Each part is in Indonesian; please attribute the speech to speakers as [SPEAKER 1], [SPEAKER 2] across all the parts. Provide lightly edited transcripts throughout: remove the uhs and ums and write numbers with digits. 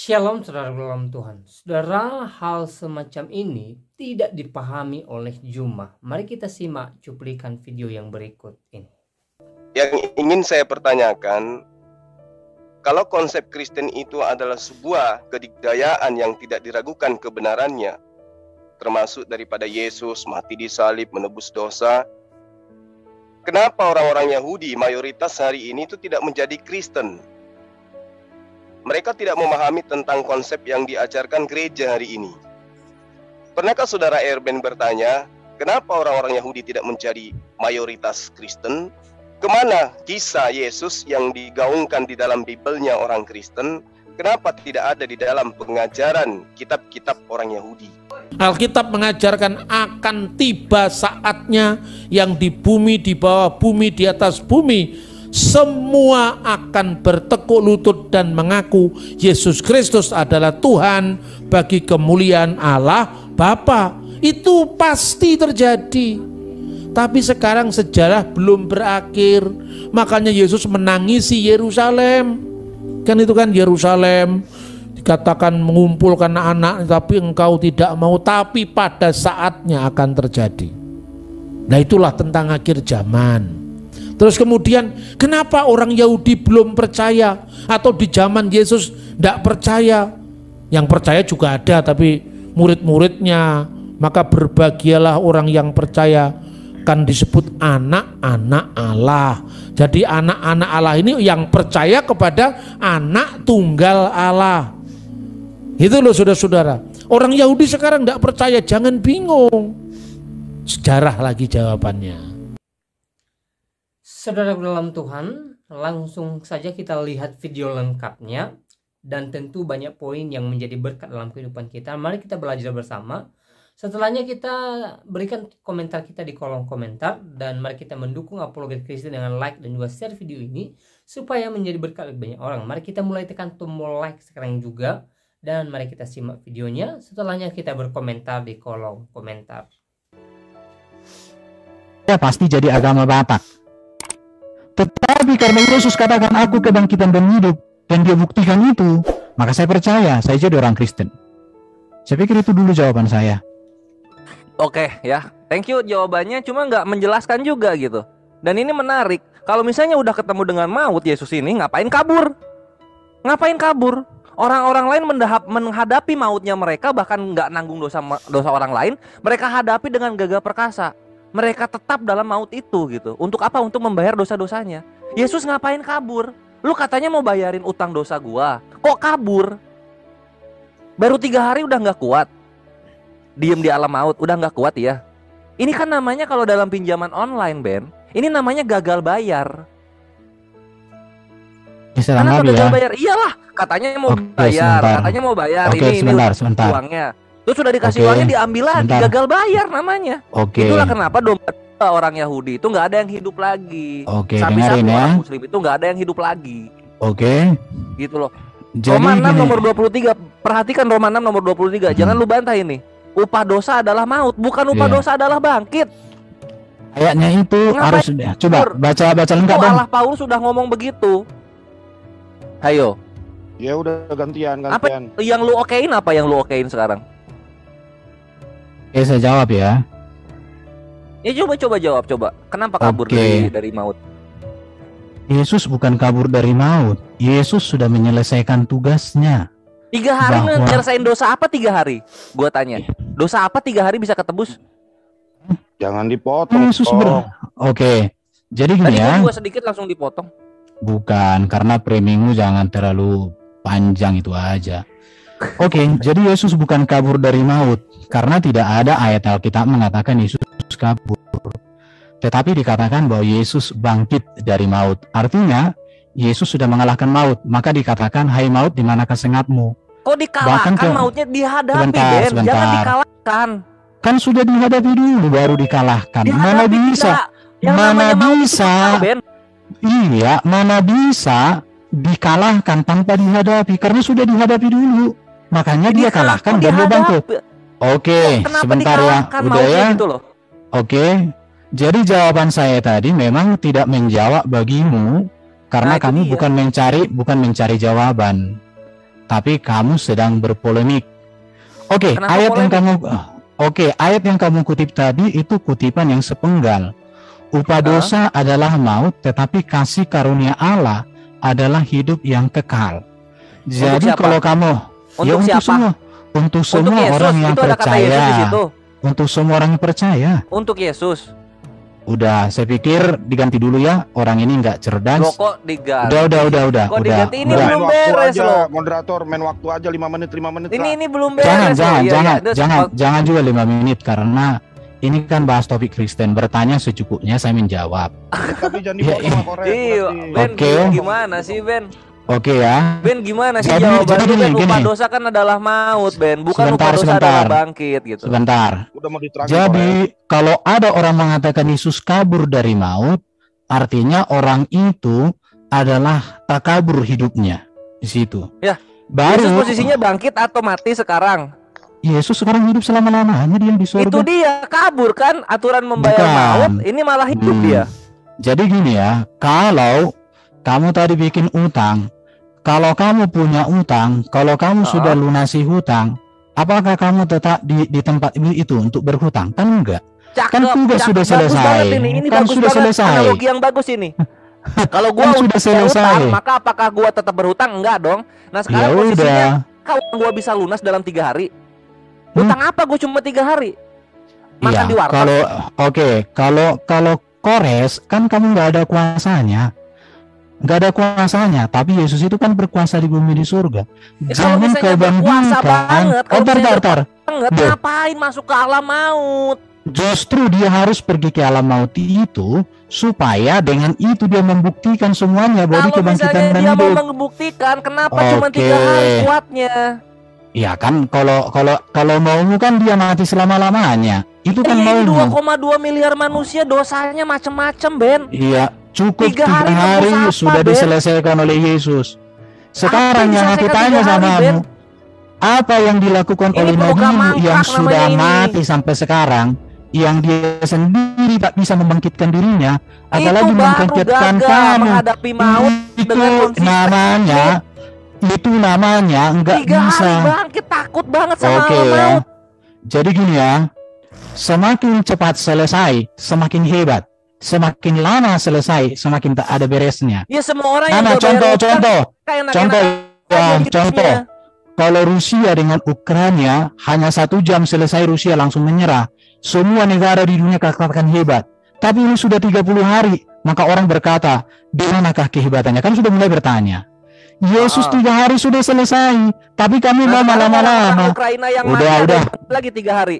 [SPEAKER 1] Shalom saudara dalam Tuhan. Saudara, hal semacam ini tidak dipahami oleh Juma. Mari kita simak cuplikan video yang berikut ini.
[SPEAKER 2] Yang ingin saya pertanyakan, kalau konsep Kristen itu adalah sebuah kedikdayaan yang tidak diragukan kebenarannya, termasuk daripada Yesus mati di salib menebus dosa, kenapa orang-orang Yahudi mayoritas hari ini itu tidak menjadi Kristen? Mereka tidak memahami tentang konsep yang diajarkan gereja hari ini. Pernahkah saudara Erben bertanya, kenapa orang-orang Yahudi tidak menjadi mayoritas Kristen? Kemana kisah Yesus yang digaungkan di dalam Bibelnya orang Kristen? Kenapa tidak ada di dalam pengajaran kitab-kitab orang Yahudi?
[SPEAKER 3] Alkitab mengajarkan akan tiba saatnya yang di bumi, di bawah bumi, di atas bumi, semua akan bertekuk lutut dan mengaku Yesus Kristus adalah Tuhan bagi kemuliaan Allah Bapa. Itu pasti terjadi. Tapi sekarang sejarah belum berakhir. Makanya Yesus menangisi Yerusalem. Kan itu kan Yerusalem dikatakan mengumpulkan anak-anak, tapi engkau tidak mau. Tapi pada saatnya akan terjadi. Nah, itulah tentang akhir zaman. Terus kemudian kenapa orang Yahudi belum percaya, atau di zaman Yesus tidak percaya? Yang percaya juga ada, tapi murid-muridnya. Maka berbahagialah orang yang percaya, kan disebut anak-anak Allah. Jadi anak-anak Allah ini yang percaya kepada anak tunggal Allah. Itu loh saudara-saudara. Orang Yahudi sekarang tidak percaya, jangan bingung. Sejarah lagi jawabannya.
[SPEAKER 1] Saudara dalam Tuhan, langsung saja kita lihat video lengkapnya. Dan tentu banyak poin yang menjadi berkat dalam kehidupan kita. Mari kita belajar bersama. Setelahnya kita berikan komentar kita di kolom komentar. Dan mari kita mendukung Apologet Kristen dengan like dan juga share video ini, supaya menjadi berkat bagi banyak orang. Mari kita mulai tekan tombol like sekarang juga. Dan mari kita simak videonya. Setelahnya kita berkomentar di kolom komentar.
[SPEAKER 4] Ya pasti jadi agama Batak. Tetapi karena Yesus katakan aku kebangkitan dan hidup, dan dia buktikan itu, maka saya percaya, saya jadi orang Kristen. Saya pikir itu dulu jawaban saya.
[SPEAKER 5] Oke ya, thank you jawabannya, cuma nggak menjelaskan juga gitu. Dan ini menarik, kalau misalnya udah ketemu dengan maut Yesus ini, ngapain kabur? Ngapain kabur? Orang-orang lain menghadapi mautnya mereka, bahkan nggak nanggung dosa orang lain, mereka hadapi dengan gagah perkasa. Mereka tetap dalam maut itu gitu. Untuk apa? Untuk membayar dosa-dosanya. Yesus ngapain kabur? Lu katanya mau bayarin utang dosa gua, kok kabur? Baru 3 hari udah nggak kuat, diem di alam maut, udah nggak kuat ya. Ini kan namanya kalau dalam pinjaman online, Ben, ini namanya gagal bayar. Kenapa gagal bayar? Iyalah, katanya mau bayar, katanya mau bayar. Ini
[SPEAKER 4] sebentar.
[SPEAKER 5] Uangnya. Terus sudah dikasih uangnya, diambil lagi, gagal bayar namanya. Itulah kenapa domba orang Yahudi itu nggak ada yang hidup lagi. Sapi-sapi orang Muslim itu nggak ada yang hidup lagi. Gitu loh. Roma 6 nomor 23. Perhatikan Roma 6 nomor 23. Jangan lu bantah ini. Upah dosa adalah maut, bukan upah dosa adalah bangkit.
[SPEAKER 4] Ayatnya itu harus coba baca lengkap.
[SPEAKER 5] Allah Paulus sudah ngomong begitu. Ayo.
[SPEAKER 6] Ya udah gantian.
[SPEAKER 5] Apa yang lu okein, apa yang lu okein sekarang?
[SPEAKER 4] Oke, saya jawab ya.
[SPEAKER 5] Ya coba jawab. Kenapa kabur dari maut?
[SPEAKER 4] Yesus bukan kabur dari maut. Yesus sudah menyelesaikan tugasnya.
[SPEAKER 5] 3 hari menyelesaikan dosa apa 3 hari? Gua tanya. Dosa apa 3 hari bisa ketebus?
[SPEAKER 6] Jangan dipotong.
[SPEAKER 4] Oke. Jadi gini ya.
[SPEAKER 5] Tadi gua sedikit langsung dipotong.
[SPEAKER 4] Bukan, karena framingmu jangan terlalu panjang itu aja. Oke, jadi Yesus bukan kabur dari maut, karena tidak ada ayat Alkitab mengatakan Yesus kabur. Tetapi dikatakan bahwa Yesus bangkit dari maut. Artinya Yesus sudah mengalahkan maut. Maka dikatakan, hai maut, di manakah sengatmu?
[SPEAKER 5] Kok dikalahkan? Mautnya dihadapi, Ben. Jangan dikalahkan.
[SPEAKER 4] Kan sudah dihadapi dulu baru dikalahkan. Mana bisa? Mana bisa? Ben. Iya, mana bisa dikalahkan tanpa dihadapi? Karena sudah dihadapi dulu. Makanya dia kalahkan dan dia bangkit. Oke, sebentar ya. Udah ya.
[SPEAKER 5] Gitu loh.
[SPEAKER 4] Oke. Jadi jawaban saya tadi memang tidak menjawab bagimu karena kami bukan mencari jawaban. tetapi kamu sedang berpolemik. Oke,
[SPEAKER 5] Kenapa
[SPEAKER 4] ayat yang
[SPEAKER 5] polemik?
[SPEAKER 4] ayat yang kamu kutip tadi itu kutipan yang sepenggal. Upah dosa adalah maut, tetapi kasih karunia Allah adalah hidup yang kekal. Jadi
[SPEAKER 5] siapa?
[SPEAKER 4] kalau kamu
[SPEAKER 5] Untuk siapa?
[SPEAKER 4] semua, untuk semua
[SPEAKER 5] Yesus,
[SPEAKER 4] orang yang
[SPEAKER 5] itu ada kata Yesus di
[SPEAKER 4] percaya,
[SPEAKER 5] situ.
[SPEAKER 4] untuk semua orang yang percaya.
[SPEAKER 5] Untuk Yesus.
[SPEAKER 4] Udah, saya pikir diganti dulu ya. Orang ini nggak cerdas.
[SPEAKER 5] Loh, kok diganti?
[SPEAKER 4] Udah.
[SPEAKER 5] Kok diganti? Ini
[SPEAKER 4] udah.
[SPEAKER 5] belum
[SPEAKER 6] Main waktu
[SPEAKER 5] beres
[SPEAKER 6] aja,
[SPEAKER 5] loh.
[SPEAKER 6] moderator main waktu aja 5 menit lah.
[SPEAKER 5] Ini belum beres.
[SPEAKER 4] Jangan juga 5 menit karena ini kan bahas topik Kristen. Bertanya secukupnya, saya menjawab.
[SPEAKER 6] Tapi jangan
[SPEAKER 4] Ya,
[SPEAKER 6] dipotong sama Korea.
[SPEAKER 5] Iya, Ben,
[SPEAKER 4] Oke.
[SPEAKER 5] gimana sih Ben?
[SPEAKER 4] Oke ya.
[SPEAKER 5] Ben gimana sih
[SPEAKER 4] Jadi
[SPEAKER 5] jawaban lu, Ben?
[SPEAKER 4] gini.
[SPEAKER 5] Upah dosa kan adalah maut, Ben. Bukan upah dosa
[SPEAKER 4] Sebentar.
[SPEAKER 5] adalah bangkit gitu.
[SPEAKER 4] Sebentar.
[SPEAKER 6] Udah mau diterangin
[SPEAKER 4] Jadi
[SPEAKER 6] Korea.
[SPEAKER 4] kalau ada orang mengatakan Yesus kabur dari maut, artinya orang itu adalah takabur hidupnya di situ.
[SPEAKER 5] Ya.
[SPEAKER 4] Baru
[SPEAKER 5] Yesus posisinya bangkit atau mati sekarang?
[SPEAKER 4] Yesus sekarang hidup selama-lamanya dia di surga.
[SPEAKER 5] Itu dia kabur kan, aturan membayar
[SPEAKER 4] Bukan.
[SPEAKER 5] maut, ini malah hidup dia.
[SPEAKER 4] Jadi gini ya, kalau kamu tadi bikin utang, kalau kamu punya utang, kalau kamu sudah lunasi hutang, apakah kamu tetap di tempat itu untuk berhutang? Kan enggak.
[SPEAKER 5] Cakep,
[SPEAKER 4] Kan sudah
[SPEAKER 5] cakep.
[SPEAKER 4] selesai.
[SPEAKER 5] Bagus banget ini
[SPEAKER 4] Kan
[SPEAKER 5] bagus
[SPEAKER 4] sudah
[SPEAKER 5] banget.
[SPEAKER 4] selesai.
[SPEAKER 5] Analogi yang bagus ini. Kalau gua
[SPEAKER 4] Kan sudah
[SPEAKER 5] udah
[SPEAKER 4] selesai.
[SPEAKER 5] berhutang, maka apakah gua tetap berhutang? Enggak dong. Nah
[SPEAKER 4] Ya
[SPEAKER 5] sekarang posisinya,
[SPEAKER 4] udah.
[SPEAKER 5] kalau gua bisa lunas dalam 3 hari, hutang apa gua cuma 3 hari? Makan
[SPEAKER 4] Iya,
[SPEAKER 5] di warteg.
[SPEAKER 4] kalau Kores kan kamu nggak ada kuasanya. Nggak ada kuasanya, tapi Yesus itu kan berkuasa di bumi di surga.
[SPEAKER 5] Ya, kalau
[SPEAKER 4] Jangan
[SPEAKER 5] misalnya
[SPEAKER 4] kau
[SPEAKER 5] berkuasa
[SPEAKER 4] bandingkan.
[SPEAKER 5] banget, kalau misalnya
[SPEAKER 4] Tar.
[SPEAKER 5] Banget,
[SPEAKER 4] Duh.
[SPEAKER 5] ngapain masuk ke alam maut?
[SPEAKER 4] Justru dia harus pergi ke alam maut itu supaya dengan itu dia membuktikan semuanya bahwa dia
[SPEAKER 5] Kalau
[SPEAKER 4] kebangkitan
[SPEAKER 5] misalnya
[SPEAKER 4] dan
[SPEAKER 5] dia mau
[SPEAKER 4] hidup.
[SPEAKER 5] membuktikan, kenapa cuma
[SPEAKER 4] Oke.
[SPEAKER 5] 3 hari kuatnya?
[SPEAKER 4] Ya kan kalau maumu kan dia mati selama-lamanya. Itu kan
[SPEAKER 5] Iya, ini
[SPEAKER 4] maumu.
[SPEAKER 5] 2,2 miliar manusia dosanya macem-macem, Ben.
[SPEAKER 4] Iya, cukup
[SPEAKER 5] 3
[SPEAKER 4] 3
[SPEAKER 5] hari
[SPEAKER 4] hari
[SPEAKER 5] tembus apa,
[SPEAKER 4] sudah
[SPEAKER 5] Ben?
[SPEAKER 4] diselesaikan oleh Yesus. Sekarang
[SPEAKER 5] Apa
[SPEAKER 4] yang aku
[SPEAKER 5] diselesaikan
[SPEAKER 4] tanya
[SPEAKER 5] 3 hari,
[SPEAKER 4] sama
[SPEAKER 5] Ben?
[SPEAKER 4] kamu, apa yang dilakukan
[SPEAKER 5] Ini
[SPEAKER 4] oleh
[SPEAKER 5] program
[SPEAKER 4] Nabi yang
[SPEAKER 5] mangkrak
[SPEAKER 4] sudah
[SPEAKER 5] namanya ini.
[SPEAKER 4] mati sampai sekarang, yang dia sendiri tak bisa membangkitkan dirinya,
[SPEAKER 5] Itu
[SPEAKER 4] apalagi
[SPEAKER 5] baru
[SPEAKER 4] membangkitkan
[SPEAKER 5] gagal
[SPEAKER 4] kamu.
[SPEAKER 5] menghadapi maut
[SPEAKER 4] Itu
[SPEAKER 5] dengan konsisten.
[SPEAKER 4] namanya nggak
[SPEAKER 5] 3 hari
[SPEAKER 4] bisa.
[SPEAKER 5] bangkit, takut banget sama
[SPEAKER 4] Oke
[SPEAKER 5] alam
[SPEAKER 4] ya.
[SPEAKER 5] maut.
[SPEAKER 4] Jadi gini ya, semakin cepat selesai, semakin hebat. Semakin lama selesai, semakin tak ada beresnya.
[SPEAKER 5] Ya semua orang yang
[SPEAKER 4] Nah,
[SPEAKER 5] udah bayar utang,
[SPEAKER 4] contoh
[SPEAKER 5] kayak enak-enak
[SPEAKER 4] ya,
[SPEAKER 5] aja hidupnya.
[SPEAKER 4] contoh. Kalau Rusia dengan Ukraina hanya 1 jam selesai, Rusia langsung menyerah. Semua negara di dunia katakan hebat. Tapi ini sudah 30 hari, maka orang berkata, di manakah kehebatannya? Kan sudah mulai bertanya. Yesus 3 hari sudah selesai, tapi kami mau
[SPEAKER 5] sekarang orang
[SPEAKER 4] lama-lama.
[SPEAKER 5] Ukraina yang
[SPEAKER 4] Udah,
[SPEAKER 5] mati ada
[SPEAKER 4] udah.
[SPEAKER 5] yang lagi 3 hari.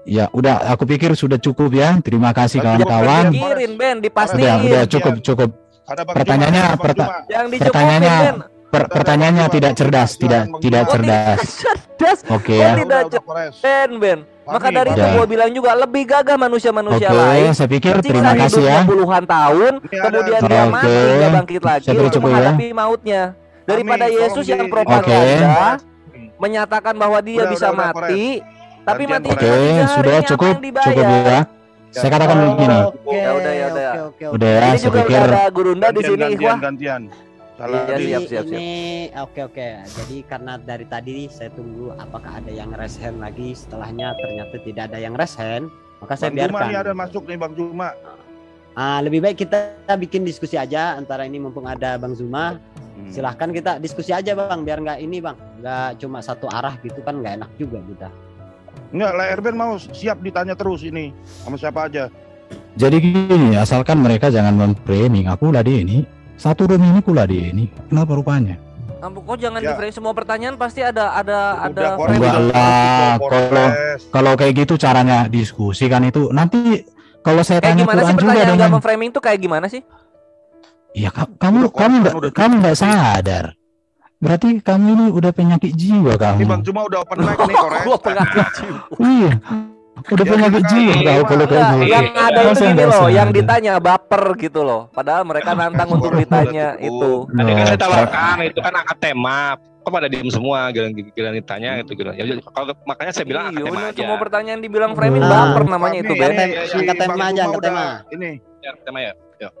[SPEAKER 4] Ya, udah. Aku pikir sudah cukup ya. Terima kasih kawan-kawan.
[SPEAKER 5] Dipikirin, Ben, dipastiin.
[SPEAKER 4] Udah, cukup.
[SPEAKER 6] Ada Bang
[SPEAKER 4] Pertanyaannya,
[SPEAKER 6] Juma, ada Bang Juma.
[SPEAKER 5] Yang dicukupi,
[SPEAKER 4] Pertanyaannya,
[SPEAKER 5] Ben.
[SPEAKER 4] pertanyaannya tidak cerdas, tidak cerdas.
[SPEAKER 5] Cerdas.
[SPEAKER 4] Oke
[SPEAKER 5] Oh,
[SPEAKER 4] ya.
[SPEAKER 5] tidak
[SPEAKER 6] Udah, Kores.
[SPEAKER 5] Ben. Maka dari itu
[SPEAKER 4] Udah.
[SPEAKER 5] gue bilang juga lebih gagah manusia-manusia
[SPEAKER 4] Oke,
[SPEAKER 5] lain.
[SPEAKER 4] saya pikir
[SPEAKER 5] Siksa
[SPEAKER 4] terima kasih
[SPEAKER 5] hidupnya
[SPEAKER 4] ya.
[SPEAKER 5] puluhan tahun,
[SPEAKER 6] Ini ada-
[SPEAKER 5] kemudian dia
[SPEAKER 4] Oke.
[SPEAKER 5] mati, nggak bangkit lagi
[SPEAKER 4] Saya pikir
[SPEAKER 5] untuk
[SPEAKER 4] cukup ya.
[SPEAKER 5] menghadapi mautnya. Daripada
[SPEAKER 6] Kami,
[SPEAKER 5] Yesus
[SPEAKER 6] tolong
[SPEAKER 5] yang
[SPEAKER 6] di-
[SPEAKER 5] propaganda menyatakan bahwa dia
[SPEAKER 6] Udah,
[SPEAKER 5] bisa
[SPEAKER 6] udah,
[SPEAKER 5] mati, tapi
[SPEAKER 6] Gantian,
[SPEAKER 5] mati
[SPEAKER 6] Kores.
[SPEAKER 4] Oke,
[SPEAKER 5] cuma 3 hari,
[SPEAKER 4] sudah
[SPEAKER 5] ini apa
[SPEAKER 4] cukup
[SPEAKER 5] yang dibayar?
[SPEAKER 4] ya. Saya katakan begini.
[SPEAKER 7] Oke,
[SPEAKER 5] Ya udah, ya udah.
[SPEAKER 4] Udah ya,
[SPEAKER 5] Ini
[SPEAKER 4] saya
[SPEAKER 5] juga
[SPEAKER 4] pikir
[SPEAKER 5] udah ada Gurunda di sini, Ikhwah.
[SPEAKER 6] gantian. Salah
[SPEAKER 5] Iya,
[SPEAKER 6] Adi.
[SPEAKER 5] siap.
[SPEAKER 7] Ini oke. Jadi karena dari tadi saya tunggu apakah ada yang raise hand lagi, setelahnya ternyata tidak ada yang raise hand, maka saya
[SPEAKER 6] Bang Juma
[SPEAKER 7] biarkan.
[SPEAKER 6] nih ada masuk nih Bang Juma.
[SPEAKER 7] Lebih baik kita bikin diskusi aja antara ini mumpung ada Bang Zuma. Silahkan kita diskusi aja Bang, biar nggak ini Bang, nggak cuma satu arah gitu kan nggak enak juga kita.
[SPEAKER 6] Enggak, lah Erben mau siap ditanya terus ini sama siapa aja.
[SPEAKER 4] Jadi gini, asalkan mereka jangan memframing aku lah dia ini. Satu room ini kula dia ini. Kenapa rupanya?
[SPEAKER 5] Kok jangan
[SPEAKER 6] Ya.
[SPEAKER 5] di frame semua pertanyaan, pasti ada
[SPEAKER 6] Udah, Kores,
[SPEAKER 4] Enggak
[SPEAKER 6] udah
[SPEAKER 4] lah,
[SPEAKER 6] cukup,
[SPEAKER 4] kalau-
[SPEAKER 6] Kores.
[SPEAKER 4] Kalau kayak gitu caranya diskusi kan itu nanti kalau saya
[SPEAKER 5] kayak
[SPEAKER 4] tanya
[SPEAKER 5] gimana sih
[SPEAKER 4] Quran juga
[SPEAKER 5] pertanyaan nggak
[SPEAKER 4] dengan
[SPEAKER 5] memframing tuh kayak gimana sih?
[SPEAKER 4] ya
[SPEAKER 6] Udah,
[SPEAKER 4] kamu
[SPEAKER 6] udah
[SPEAKER 4] nggak sadar. Berarti kamu ini udah penyakit jiwa
[SPEAKER 6] Ini Bang
[SPEAKER 4] kamu.
[SPEAKER 6] Juma udah open mic nih Kores.
[SPEAKER 5] Gua pengakuan jiwa.
[SPEAKER 4] Iya. Udah
[SPEAKER 6] Ya,
[SPEAKER 4] penyakit
[SPEAKER 6] kan,
[SPEAKER 4] jiwa
[SPEAKER 6] iya,
[SPEAKER 4] kau kalau kayak
[SPEAKER 5] Enggak,
[SPEAKER 4] gitu.
[SPEAKER 5] yang ada itu
[SPEAKER 4] Masa
[SPEAKER 5] gini
[SPEAKER 4] nggak
[SPEAKER 5] loh, yang
[SPEAKER 4] sadar?
[SPEAKER 5] ditanya baper gitu loh. Padahal mereka nantang untuk
[SPEAKER 6] Udah
[SPEAKER 5] ditanya
[SPEAKER 6] cukup.
[SPEAKER 5] itu.
[SPEAKER 8] Tadi kan saya
[SPEAKER 4] Oh,
[SPEAKER 8] tawarkan itu kan angkat tema. Kok pada diem semua giliran ditanya gitu gitu. Ya, kalau makanya saya bilang angkat
[SPEAKER 5] Iya,
[SPEAKER 8] tema
[SPEAKER 5] bener,
[SPEAKER 8] aja.
[SPEAKER 5] semua pertanyaan dibilang framing
[SPEAKER 7] Nah,
[SPEAKER 5] baper namanya itu,
[SPEAKER 6] Kami,
[SPEAKER 5] Ben.
[SPEAKER 6] ini, si
[SPEAKER 7] Angkat tema
[SPEAKER 6] Bang
[SPEAKER 7] aja,
[SPEAKER 6] Juma
[SPEAKER 7] angkat
[SPEAKER 6] udah
[SPEAKER 7] tema.
[SPEAKER 6] Ini
[SPEAKER 8] Ya, tema ya. Yuk.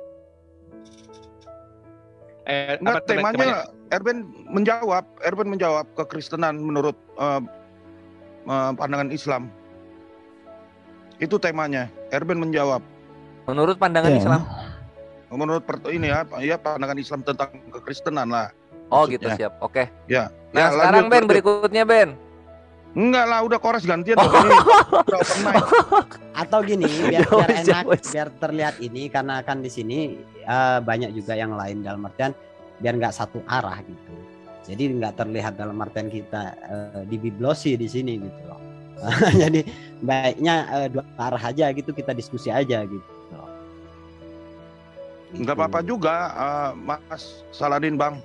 [SPEAKER 6] Enggak, temanya Erben menjawab kekristenan menurut pandangan Islam. Itu temanya. Erben menjawab.
[SPEAKER 5] Menurut pandangan
[SPEAKER 4] Ya.
[SPEAKER 5] Islam.
[SPEAKER 6] Menurut pandangan Islam tentang kekristenan lah.
[SPEAKER 5] Oh
[SPEAKER 6] maksudnya.
[SPEAKER 5] gitu, siap. Oke.
[SPEAKER 6] Ya.
[SPEAKER 5] Nah,
[SPEAKER 6] Ya,
[SPEAKER 5] sekarang Ben,
[SPEAKER 6] lanjut.
[SPEAKER 5] berikutnya Ben.
[SPEAKER 6] Enggak lah, udah Kores gantian dong. Ini udah open mic.
[SPEAKER 7] Atau gini, biar
[SPEAKER 5] Wes,
[SPEAKER 7] enak,
[SPEAKER 5] wes.
[SPEAKER 7] biar terlihat ini, karena kan di sini banyak juga yang lain, dalam artian biar nggak satu arah gitu. Jadi nggak terlihat dalam artian kita dibiblosi di sini gitu loh. Jadi baiknya dua arah aja gitu, kita diskusi aja gitu.
[SPEAKER 6] Enggak apa-apa juga, Mas Saladin Bang.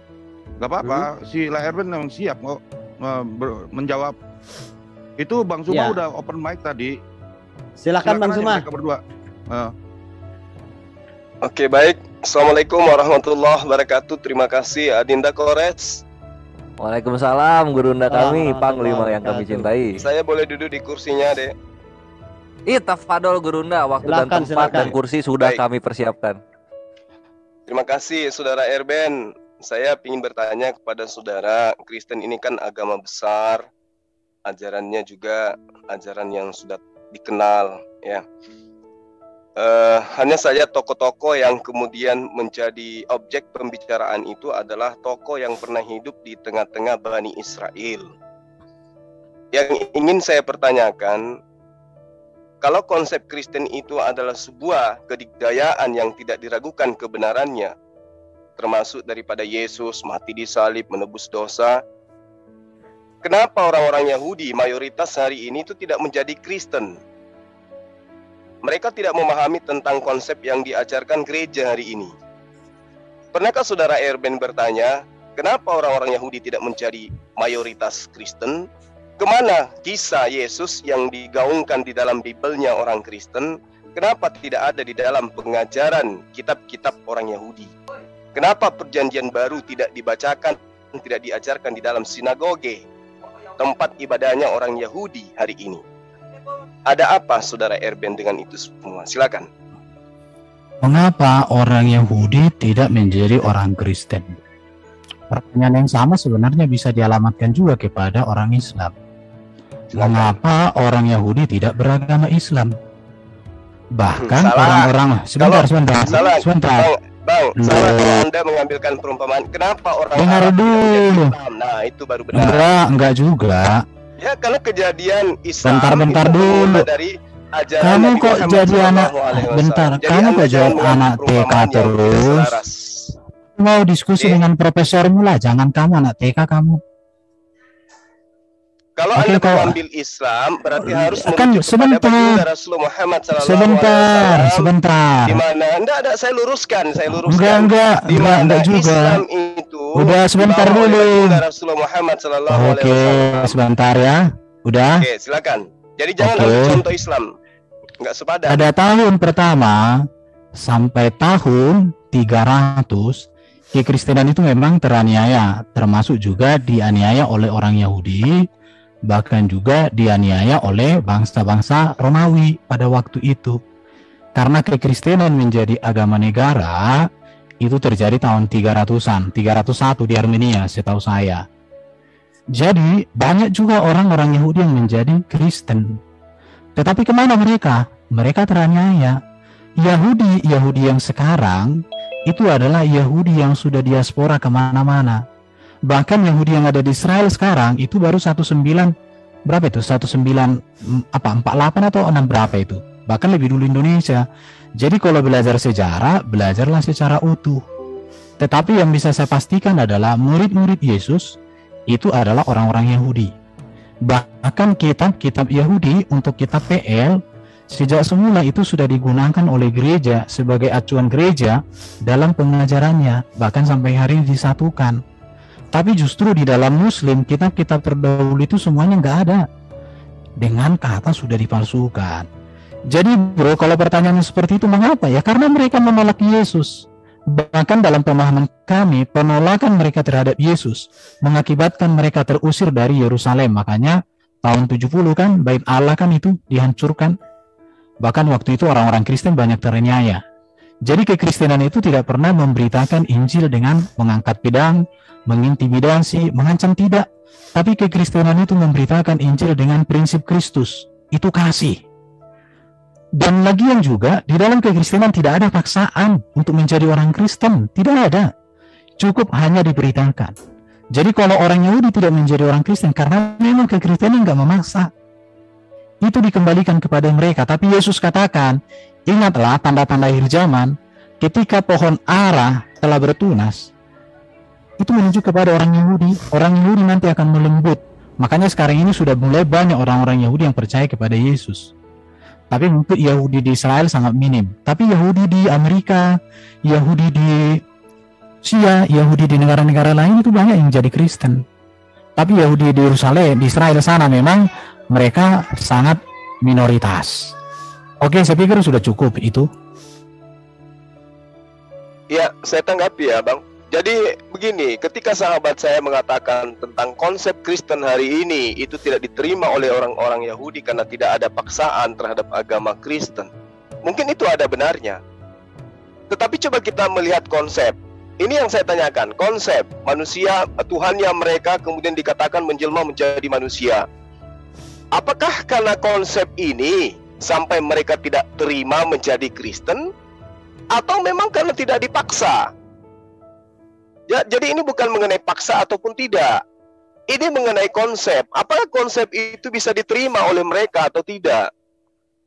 [SPEAKER 6] Enggak apa-apa, si La Erben memang siap kok menjawab. Itu Bang Zuma
[SPEAKER 7] Ya.
[SPEAKER 6] udah open mic tadi.
[SPEAKER 7] Silakan Bang
[SPEAKER 6] aja
[SPEAKER 7] Zuma.
[SPEAKER 6] mereka berdua.
[SPEAKER 2] Oke, baik. Assalamualaikum warahmatullahi wabarakatuh. Terima kasih Adinda Kores.
[SPEAKER 5] Waalaikumsalam, Gurunda kami,
[SPEAKER 7] Waalaikumsalam
[SPEAKER 5] Panglima yang kami
[SPEAKER 7] warahmatullahi
[SPEAKER 5] cintai.
[SPEAKER 2] Saya boleh duduk di kursinya, Dek?
[SPEAKER 5] Tafadol Gurunda, waktu dan
[SPEAKER 7] Silakan,
[SPEAKER 5] tempat
[SPEAKER 7] silakan.
[SPEAKER 5] dan kursi sudah
[SPEAKER 2] Baik.
[SPEAKER 5] kami persiapkan.
[SPEAKER 2] Terima kasih, Saudara Erben. Saya ingin bertanya kepada saudara, Kristen ini kan agama besar, ajarannya juga ajaran yang sudah dikenal, ya. Hanya saja tokoh-tokoh yang kemudian menjadi objek pembicaraan itu adalah tokoh yang pernah hidup di tengah-tengah Bani Israel. Yang ingin saya pertanyakan, kalau konsep Kristen itu adalah sebuah kedikdayaan yang tidak diragukan kebenarannya, termasuk daripada Yesus mati di salib menebus dosa, kenapa orang-orang Yahudi mayoritas hari ini itu tidak menjadi Kristen? Mereka tidak memahami tentang konsep yang diajarkan gereja hari ini. Pernahkah saudara Erben bertanya, kenapa orang-orang Yahudi tidak menjadi mayoritas Kristen? Kemana kisah Yesus yang digaungkan di dalam Bibelnya orang Kristen? Kenapa tidak ada di dalam pengajaran kitab-kitab orang Yahudi? Kenapa perjanjian baru tidak dibacakan, tidak diajarkan di dalam sinagoge, tempat ibadahnya orang Yahudi hari ini? Ada apa saudara Erben dengan itu semua? Silakan.
[SPEAKER 4] Mengapa orang Yahudi tidak menjadi orang Kristen? Pertanyaan yang sama sebenarnya bisa dialamatkan juga kepada orang Islam. Mengapa orang Yahudi tidak beragama Islam? Bahkan
[SPEAKER 2] Salah.
[SPEAKER 4] orang-orang sebentar.
[SPEAKER 2] Salah. Bang,
[SPEAKER 4] Loh.
[SPEAKER 2] salah kalau Anda mengambilkan perumpamaan. Kenapa orang
[SPEAKER 4] Dengar
[SPEAKER 2] Arab tidak menjadi
[SPEAKER 4] dulu.
[SPEAKER 2] Islam? Nah, itu baru benar.
[SPEAKER 4] Enggak juga.
[SPEAKER 2] Ya, karena kejadian Islam
[SPEAKER 4] Bentar
[SPEAKER 2] itu
[SPEAKER 4] dulu.
[SPEAKER 2] bermula dari ajaran
[SPEAKER 4] Kamu
[SPEAKER 2] Nabi
[SPEAKER 4] kok
[SPEAKER 2] Muhammad
[SPEAKER 4] jadi anak
[SPEAKER 2] SAW.
[SPEAKER 4] bentar,
[SPEAKER 2] Jadi
[SPEAKER 4] kamu
[SPEAKER 2] Anda
[SPEAKER 4] kok
[SPEAKER 2] jangan
[SPEAKER 4] jadi
[SPEAKER 2] mengambil
[SPEAKER 4] anak TK
[SPEAKER 2] perumpamaan yang tidak
[SPEAKER 4] terus?
[SPEAKER 2] selaras.
[SPEAKER 4] Mau diskusi
[SPEAKER 2] Oke.
[SPEAKER 4] dengan profesormu lah, jangan kamu anak TK kamu.
[SPEAKER 2] Kalau
[SPEAKER 4] Oke,
[SPEAKER 2] Anda
[SPEAKER 4] kalau-
[SPEAKER 2] mengambil Islam, berarti harus
[SPEAKER 4] Kan
[SPEAKER 2] merujuk
[SPEAKER 4] sebentar.
[SPEAKER 2] kepada baginda Rasulullah Muhammad SAW.
[SPEAKER 4] Sebentar.
[SPEAKER 2] Di mana? Enggak, saya luruskan.
[SPEAKER 4] Enggak
[SPEAKER 2] Di mana
[SPEAKER 4] juga.
[SPEAKER 2] Islam itu
[SPEAKER 4] Udah, sebentar
[SPEAKER 2] dibawa oleh
[SPEAKER 4] dulu.
[SPEAKER 2] baginda Rasulullah Muhammad SAW.
[SPEAKER 4] Oke, sebentar ya. Udah.
[SPEAKER 2] Oke, silakan. Jadi jangan
[SPEAKER 4] Oke.
[SPEAKER 2] ambil contoh Islam. Enggak sepadan.
[SPEAKER 4] Pada tahun pertama sampai tahun 300, kekristenan itu memang teraniaya, termasuk juga dianiaya oleh orang Yahudi, bahkan juga dianiaya oleh bangsa-bangsa Romawi pada waktu itu. Karena kekristenan menjadi agama negara, itu terjadi tahun 300-an, 301 di Armenia setahu saya. Jadi banyak juga orang-orang Yahudi yang menjadi Kristen. Tetapi kemana mereka? Mereka teraniaya. Yahudi yang sekarang itu adalah Yahudi yang sudah diaspora kemana-mana. Bahkan Yahudi yang ada di Israel sekarang itu baru 19 berapa itu? 48 atau 6 berapa itu? Bahkan lebih dulu Indonesia. Jadi kalau belajar sejarah, belajarlah secara utuh. Tetapi yang bisa saya pastikan adalah murid-murid Yesus itu adalah orang-orang Yahudi. Bahkan kitab-kitab Yahudi untuk kitab PL sejak semula itu sudah digunakan oleh gereja sebagai acuan gereja dalam pengajarannya, bahkan sampai hari ini disatukan. Tapi justru di dalam Muslim, kitab-kitab terdahulu itu semuanya nggak ada. Dengan kata sudah dipalsukan. Jadi bro, kalau pertanyaannya seperti itu, mengapa ya? Karena mereka menolak Yesus. Bahkan dalam pemahaman kami, penolakan mereka terhadap Yesus mengakibatkan mereka terusir dari Yerusalem. Makanya tahun 70 kan, bait Allah kan itu dihancurkan. Bahkan waktu itu orang-orang Kristen banyak teraniaya. Jadi kekristenan itu tidak pernah memberitakan Injil dengan mengangkat pedang, mengintimidasi, mengancam, tidak. Tapi kekristenan itu memberitakan Injil dengan prinsip Kristus, itu kasih. Dan lagi yang juga, di dalam kekristenan tidak ada paksaan untuk menjadi orang Kristen, tidak ada. Cukup hanya diberitakan. Jadi kalau orang Yahudi tidak menjadi orang Kristen karena memang kekristenan nggak memaksa, itu dikembalikan kepada mereka. Tapi Yesus katakan, ingatlah tanda-tanda akhir zaman, ketika pohon ara telah bertunas, itu menunjuk kepada orang Yahudi. Orang Yahudi nanti akan melembut. Makanya sekarang ini sudah mulai banyak orang-orang Yahudi yang percaya kepada Yesus. Tapi mungkin Yahudi di Israel sangat minim. Tapi Yahudi di Amerika, Yahudi di Asia, Yahudi di negara-negara lain itu banyak yang jadi Kristen. Tapi Yahudi di Yerusalem, di Israel sana memang mereka sangat minoritas. Oke, saya pikir sudah cukup itu.
[SPEAKER 2] Ya, saya tanggapi ya, Bang. Jadi begini, ketika sahabat saya mengatakan tentang konsep Kristen hari ini itu tidak diterima oleh orang-orang Yahudi karena tidak ada paksaan terhadap agama Kristen, mungkin itu ada benarnya. Tetapi coba kita melihat konsep. Ini yang saya tanyakan, konsep manusia, Tuhannya mereka kemudian dikatakan menjelma menjadi manusia. Apakah karena konsep ini sampai mereka tidak terima menjadi Kristen, atau memang karena tidak dipaksa? Ya, jadi ini bukan mengenai paksa ataupun tidak. Ini mengenai konsep. Apakah konsep itu bisa diterima oleh mereka atau tidak?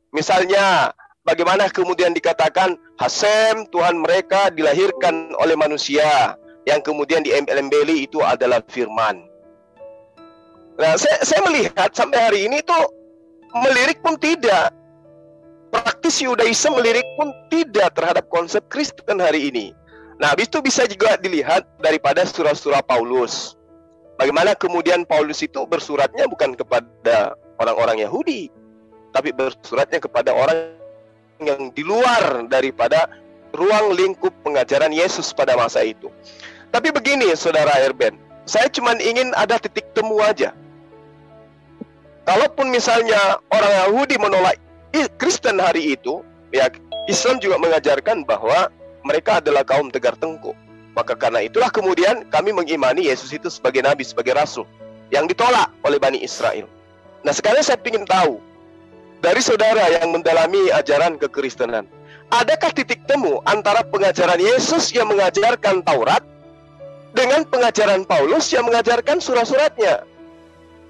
[SPEAKER 2] Misalnya, bagaimana kemudian dikatakan Hasem, Tuhan mereka dilahirkan oleh manusia, yang kemudian diembeli itu adalah firman. Nah, saya melihat sampai hari ini itu melirik pun tidak. Praktisi Yudaisme melirik pun tidak terhadap konsep Kristen hari ini. Nah, habis itu bisa juga dilihat daripada surat-surat Paulus. Bagaimana kemudian Paulus itu bersuratnya bukan kepada orang-orang Yahudi, tapi bersuratnya kepada orang yang di luar daripada ruang lingkup pengajaran Yesus pada masa itu. Tapi begini, Saudara Erben, saya cuma ingin ada titik temu aja. Kalaupun misalnya orang Yahudi menolak Kristen hari itu, ya Islam juga mengajarkan bahwa mereka adalah kaum tegar tengkuk. Maka karena itulah kemudian kami mengimani Yesus itu sebagai nabi, sebagai rasul yang ditolak oleh Bani Israel. Nah, sekarang saya ingin tahu dari saudara yang mendalami ajaran kekristenan, adakah titik temu antara pengajaran Yesus yang mengajarkan Taurat dengan pengajaran Paulus yang mengajarkan surat-suratnya?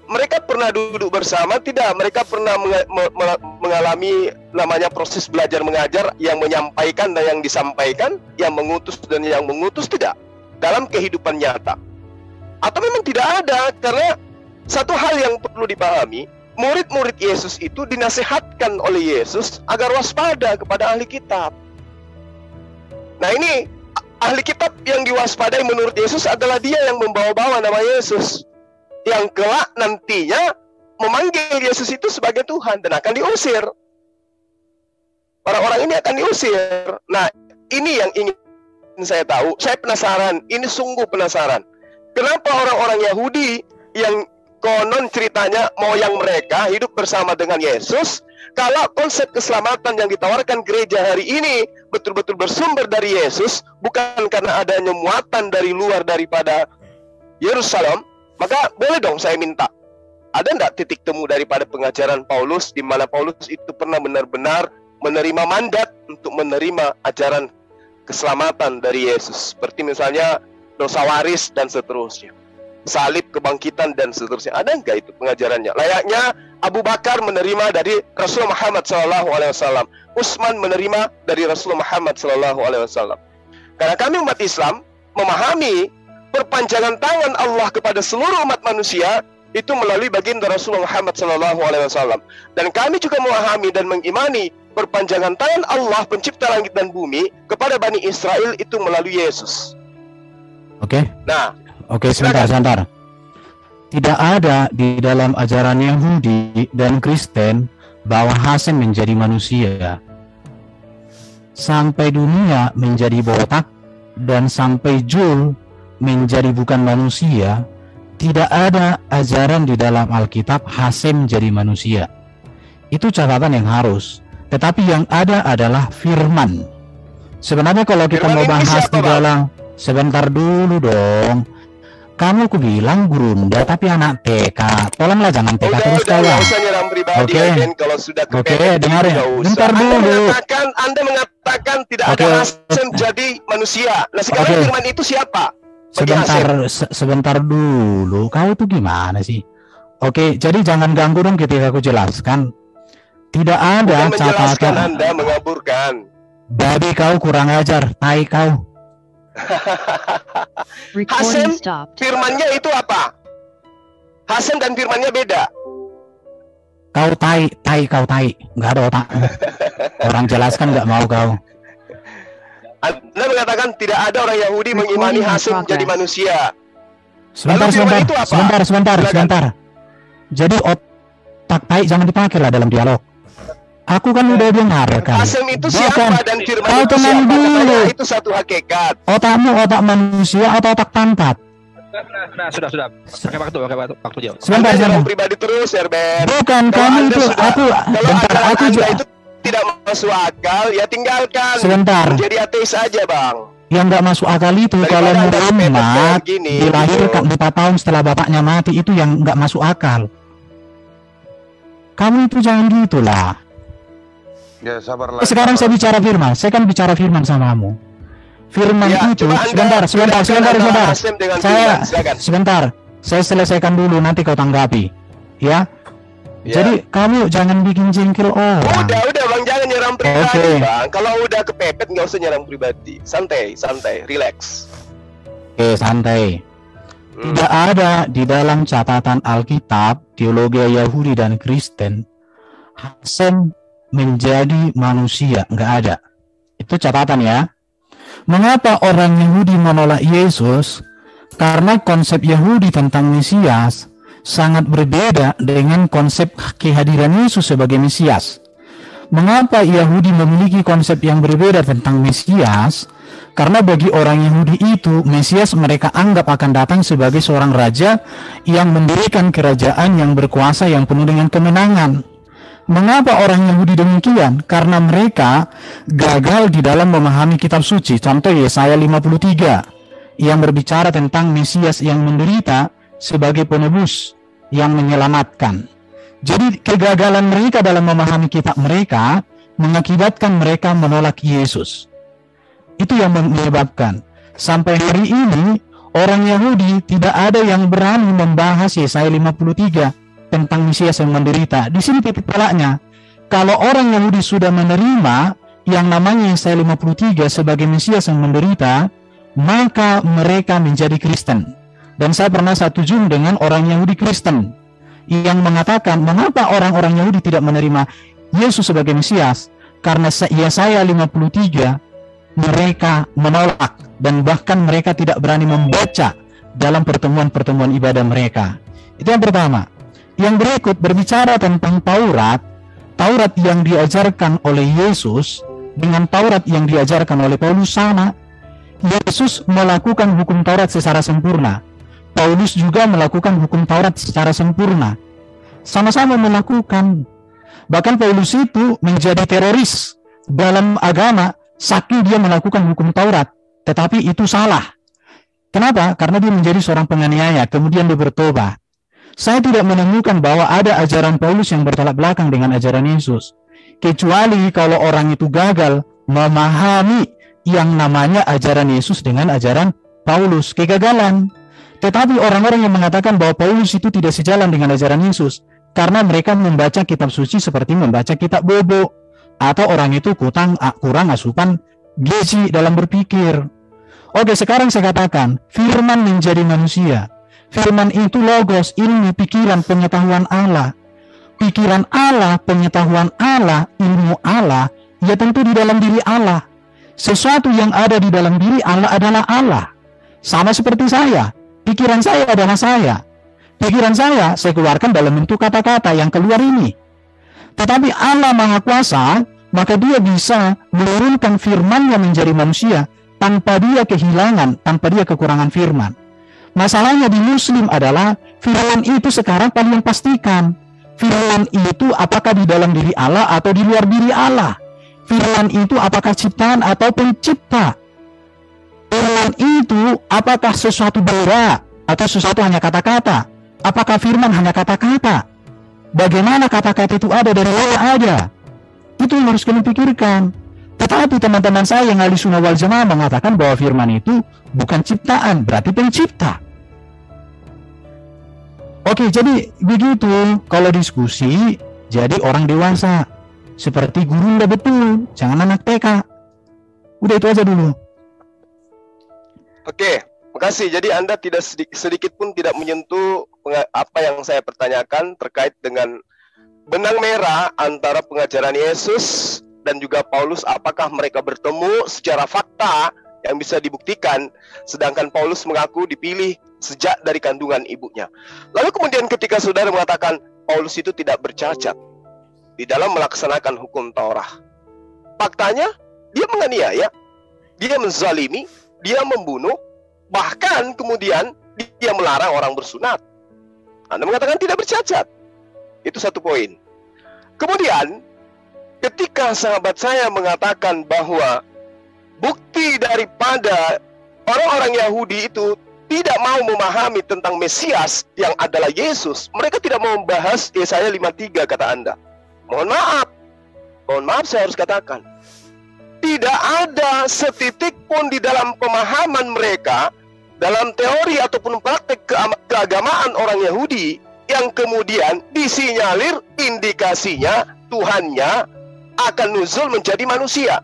[SPEAKER 2] Mereka pernah duduk bersama? Tidak. Mereka pernah mengalami namanya proses belajar mengajar, yang menyampaikan dan yang disampaikan, yang mengutus dan yang mengutus, tidak dalam kehidupan nyata. Atau memang tidak ada? Karena satu hal yang perlu dipahami, murid-murid Yesus itu dinasihatkan oleh Yesus agar waspada kepada ahli kitab. Nah, ini ahli kitab yang diwaspadai menurut Yesus adalah dia yang membawa-bawa nama Yesus, yang kelak nantinya memanggil Yesus itu sebagai Tuhan dan akan diusir. Orang-orang ini akan diusir. Nah, ini yang ingin saya tahu. Saya penasaran, ini sungguh penasaran. Kenapa orang-orang Yahudi yang konon ceritanya moyang mereka hidup bersama dengan Yesus, kalau konsep keselamatan yang ditawarkan gereja hari ini betul-betul bersumber dari Yesus, bukan karena adanya muatan dari luar daripada Yerusalem, maka boleh dong saya minta, ada enggak titik temu daripada pengajaran Paulus, di mana Paulus itu pernah benar-benar menerima mandat untuk menerima ajaran keselamatan dari Yesus, seperti misalnya dosa waris dan seterusnya, salib, kebangkitan dan seterusnya. Ada enggak itu pengajarannya? Layaknya Abu Bakar menerima dari Rasulullah Muhammad SAW, Utsman menerima dari Rasulullah Muhammad SAW. Karena kami umat Islam memahami perpanjangan tangan Allah kepada seluruh umat manusia itu melalui baginda Rasulullah Muhammad SAW. Dan kami juga memahami dan mengimani perpanjangan tangan Allah pencipta langit dan bumi kepada Bani Israel itu melalui Yesus.
[SPEAKER 4] Oke.
[SPEAKER 2] Nah,
[SPEAKER 4] sebentar. Tidak ada di dalam ajaran Yahudi dan Kristen bahwa Hasem menjadi manusia. Sampai dunia menjadi botak dan sampai Jul menjadi bukan manusia, tidak ada ajaran di dalam Alkitab Hasem menjadi manusia. Itu catatan yang harus. Tetapi yang ada adalah firman. Sebenarnya kalau kita
[SPEAKER 2] Firman
[SPEAKER 4] mau
[SPEAKER 2] ini
[SPEAKER 4] bahas
[SPEAKER 2] siapa,
[SPEAKER 4] di
[SPEAKER 2] Bang?
[SPEAKER 4] dalam, sebentar dulu dong. Kamu aku bilang Gurunda tapi anak TK. Tolonglah jangan TK terus
[SPEAKER 2] Udah, nggak
[SPEAKER 4] kawan.
[SPEAKER 2] usah nyerang pribadi,
[SPEAKER 4] Oke.
[SPEAKER 2] Erwin. Kalau sudah
[SPEAKER 4] Oke,
[SPEAKER 2] kepepet,
[SPEAKER 4] dengar ya.
[SPEAKER 2] nggak usah.
[SPEAKER 4] Bentar dulu.
[SPEAKER 2] Anda mengatakan tidak
[SPEAKER 4] Oke.
[SPEAKER 2] ada Hasem jadi manusia. Nah sekarang
[SPEAKER 4] Oke.
[SPEAKER 2] firman itu siapa? Bagi Hasem.
[SPEAKER 4] Sebentar dulu. Kau tuh gimana sih? Oke, jadi jangan ganggu dong ketika aku jelaskan. Tidak ada
[SPEAKER 2] Bukan menjelaskan,
[SPEAKER 4] catatan.
[SPEAKER 2] Anda mengaburkan.
[SPEAKER 4] Babi kau kurang ajar, tai kau.
[SPEAKER 2] Hasem,
[SPEAKER 9] Recording stopped.
[SPEAKER 2] firmannya itu apa? Hasem dan firmannya beda.
[SPEAKER 4] Kau tai kau tai. Nggak ada otak. Orang jelaskan nggak mau kau.
[SPEAKER 2] Anda mengatakan tidak ada orang Yahudi mengimani
[SPEAKER 9] Recording in
[SPEAKER 2] Hasem jadi
[SPEAKER 9] progress.
[SPEAKER 2] manusia.
[SPEAKER 4] Sebentar,
[SPEAKER 2] Lalu firman itu apa? Silakan.
[SPEAKER 4] sebentar. Jadi otak tai jangan dipakai lah dalam dialog. Aku kan udah dengar kan.
[SPEAKER 2] Hasem itu
[SPEAKER 4] Bukan.
[SPEAKER 2] siapa dan firman
[SPEAKER 4] Kau
[SPEAKER 2] itu
[SPEAKER 4] tenang
[SPEAKER 2] siapa?
[SPEAKER 4] dulu.
[SPEAKER 2] Katanya itu satu hakikat.
[SPEAKER 4] Otakmu otak manusia atau otak pantat?
[SPEAKER 8] Sudah. Pakai waktu jauh.
[SPEAKER 4] Sebentar.
[SPEAKER 2] Anda nyerang pribadi terus, Herbert.
[SPEAKER 4] Bukan
[SPEAKER 2] Kalau
[SPEAKER 4] kamu
[SPEAKER 2] Anda
[SPEAKER 4] itu
[SPEAKER 2] sudah-
[SPEAKER 4] aku
[SPEAKER 2] Kalau
[SPEAKER 4] bentar
[SPEAKER 2] ajaran
[SPEAKER 4] aku
[SPEAKER 2] Anda
[SPEAKER 4] juga
[SPEAKER 2] itu tidak masuk akal, ya tinggalkan.
[SPEAKER 4] sebentar.
[SPEAKER 2] Jadi ateis aja, Bang.
[SPEAKER 4] Yang nggak masuk akal itu
[SPEAKER 2] Daripada
[SPEAKER 4] kalau
[SPEAKER 2] Anda kepepet
[SPEAKER 4] Muhammad
[SPEAKER 2] kayak gini,
[SPEAKER 4] dilahirkan
[SPEAKER 2] gitu.
[SPEAKER 4] 4 tahun setelah bapaknya mati, itu yang nggak masuk akal. Kamu itu jangan gitulah.
[SPEAKER 6] Ya sabarlah.
[SPEAKER 4] Sekarang saya bicara firman. Saya kan bicara firman sama kamu. Firman
[SPEAKER 2] Ya,
[SPEAKER 4] itu
[SPEAKER 2] coba Anda
[SPEAKER 4] sebentar.
[SPEAKER 2] bedakan antara Hasem dengan firman. Silakan.
[SPEAKER 4] Sebentar. Saya selesaikan dulu nanti kau tanggapi. Ya.
[SPEAKER 2] Ya.
[SPEAKER 4] Jadi kamu jangan bikin jengkel orang.
[SPEAKER 2] Udah Bang, jangan nyerang pribadi,
[SPEAKER 4] Oke.
[SPEAKER 2] Bang. Kalau udah kepepet nggak usah nyerang pribadi. Santai, relax.
[SPEAKER 4] Oke, santai. Tidak ada di dalam catatan Alkitab, teologi Yahudi dan Kristen, Hasem menjadi manusia. Nggak ada. Itu catatan ya. Mengapa orang Yahudi menolak Yesus? Karena konsep Yahudi tentang Mesias sangat berbeda dengan konsep kehadiran Yesus sebagai Mesias. Mengapa Yahudi memiliki konsep yang berbeda tentang Mesias? Karena bagi orang Yahudi itu, Mesias mereka anggap akan datang sebagai seorang raja yang mendirikan kerajaan yang berkuasa yang penuh dengan kemenangan. Mengapa orang Yahudi demikian? Karena mereka gagal di dalam memahami kitab suci. Contoh Yesaya 53 yang berbicara tentang Mesias yang menderita sebagai penebus yang menyelamatkan. Jadi kegagalan mereka dalam memahami kitab mereka mengakibatkan mereka menolak Yesus. Itu yang menyebabkan sampai hari ini orang Yahudi tidak ada yang berani membahas Yesaya 53 tentang Mesias yang menderita. Di sini titik tolaknya. Kalau orang Yahudi sudah menerima yang namanya Yesaya 53 sebagai Mesias yang menderita, maka mereka menjadi Kristen. Dan saya pernah satu Zoom dengan orang Yahudi Kristen yang mengatakan mengapa orang-orang Yahudi tidak menerima Yesus sebagai Mesias, karena Yesaya 53 mereka menolak dan bahkan mereka tidak berani membaca dalam pertemuan-pertemuan ibadah mereka. Itu yang pertama. Yang berikut berbicara tentang Taurat yang diajarkan oleh Yesus dengan Taurat yang diajarkan oleh Paulus sama. Yesus melakukan hukum Taurat secara sempurna. Paulus juga melakukan hukum Taurat secara sempurna. Sama-sama melakukan. Bahkan Paulus itu menjadi teroris dalam agama saking dia melakukan hukum Taurat. Tetapi itu salah. Kenapa? Karena dia menjadi seorang penganiaya, kemudian dia bertobat. Saya tidak menemukan bahwa ada ajaran Paulus yang bertolak belakang dengan ajaran Yesus. Kecuali kalau orang itu gagal memahami yang namanya ajaran Yesus dengan ajaran Paulus. Kegagalan. Tetapi orang-orang yang mengatakan bahwa Paulus itu tidak sejalan dengan ajaran Yesus, karena mereka membaca kitab suci seperti membaca kitab bobo. Atau orang itu kurang asupan gizi dalam berpikir. Oke, sekarang saya katakan, firman menjadi manusia. Firman itu logos, ilmu, pikiran, pengetahuan Allah. Pikiran Allah, pengetahuan Allah, ilmu Allah, ya tentu di dalam diri Allah. Sesuatu yang ada di dalam diri Allah adalah Allah. Sama seperti saya. Pikiran saya adalah saya. Pikiran saya keluarkan dalam bentuk kata-kata yang keluar ini. Tetapi Allah Maha Kuasa, maka dia bisa menurunkan firman-Nya menjadi manusia tanpa dia kehilangan, tanpa dia kekurangan firman. Masalahnya di Muslim adalah firman itu sekarang paling pastikan. Firman itu apakah di dalam diri Allah atau di luar diri Allah. firman itu apakah ciptaan atau pencipta? Firman itu apakah sesuatu benda atau sesuatu hanya kata-kata? Apakah firman hanya kata-kata? Bagaimana kata-kata itu ada dari mana ada? Itu yang harus kalian pikirkan. Tetapi teman-teman saya yang ahli sunnah wal jamaah mengatakan bahwa firman itu bukan ciptaan, berarti pencipta. Oke, jadi begitu kalau diskusi, jadi orang dewasa. Seperti guru udah betul, jangan anak TK. Udah itu aja dulu.
[SPEAKER 2] Oke, makasih. Jadi Anda tidak sedikit pun tidak menyentuh apa yang saya pertanyakan terkait dengan benang merah antara pengajaran Yesus dan juga Paulus. Apakah mereka bertemu secara fakta yang bisa dibuktikan, sedangkan Paulus mengaku dipilih sejak dari kandungan ibunya. Lalu kemudian ketika saudara mengatakan Paulus itu tidak bercacat di dalam melaksanakan hukum Taurat, faktanya dia menganiaya, dia menzalimi, dia membunuh, bahkan kemudian dia melarang orang bersunat. Anda mengatakan tidak bercacat. Itu satu poin. Kemudian ketika sahabat saya mengatakan bahwa bukti daripada orang-orang Yahudi itu tidak mau memahami tentang Mesias yang adalah Yesus, mereka tidak mau membahas Yesaya 53 kata Anda. Mohon maaf saya harus katakan, tidak ada setitik pun di dalam pemahaman mereka, dalam teori ataupun praktek keagamaan orang Yahudi, yang kemudian disinyalir indikasinya Tuhannya akan nuzul menjadi manusia.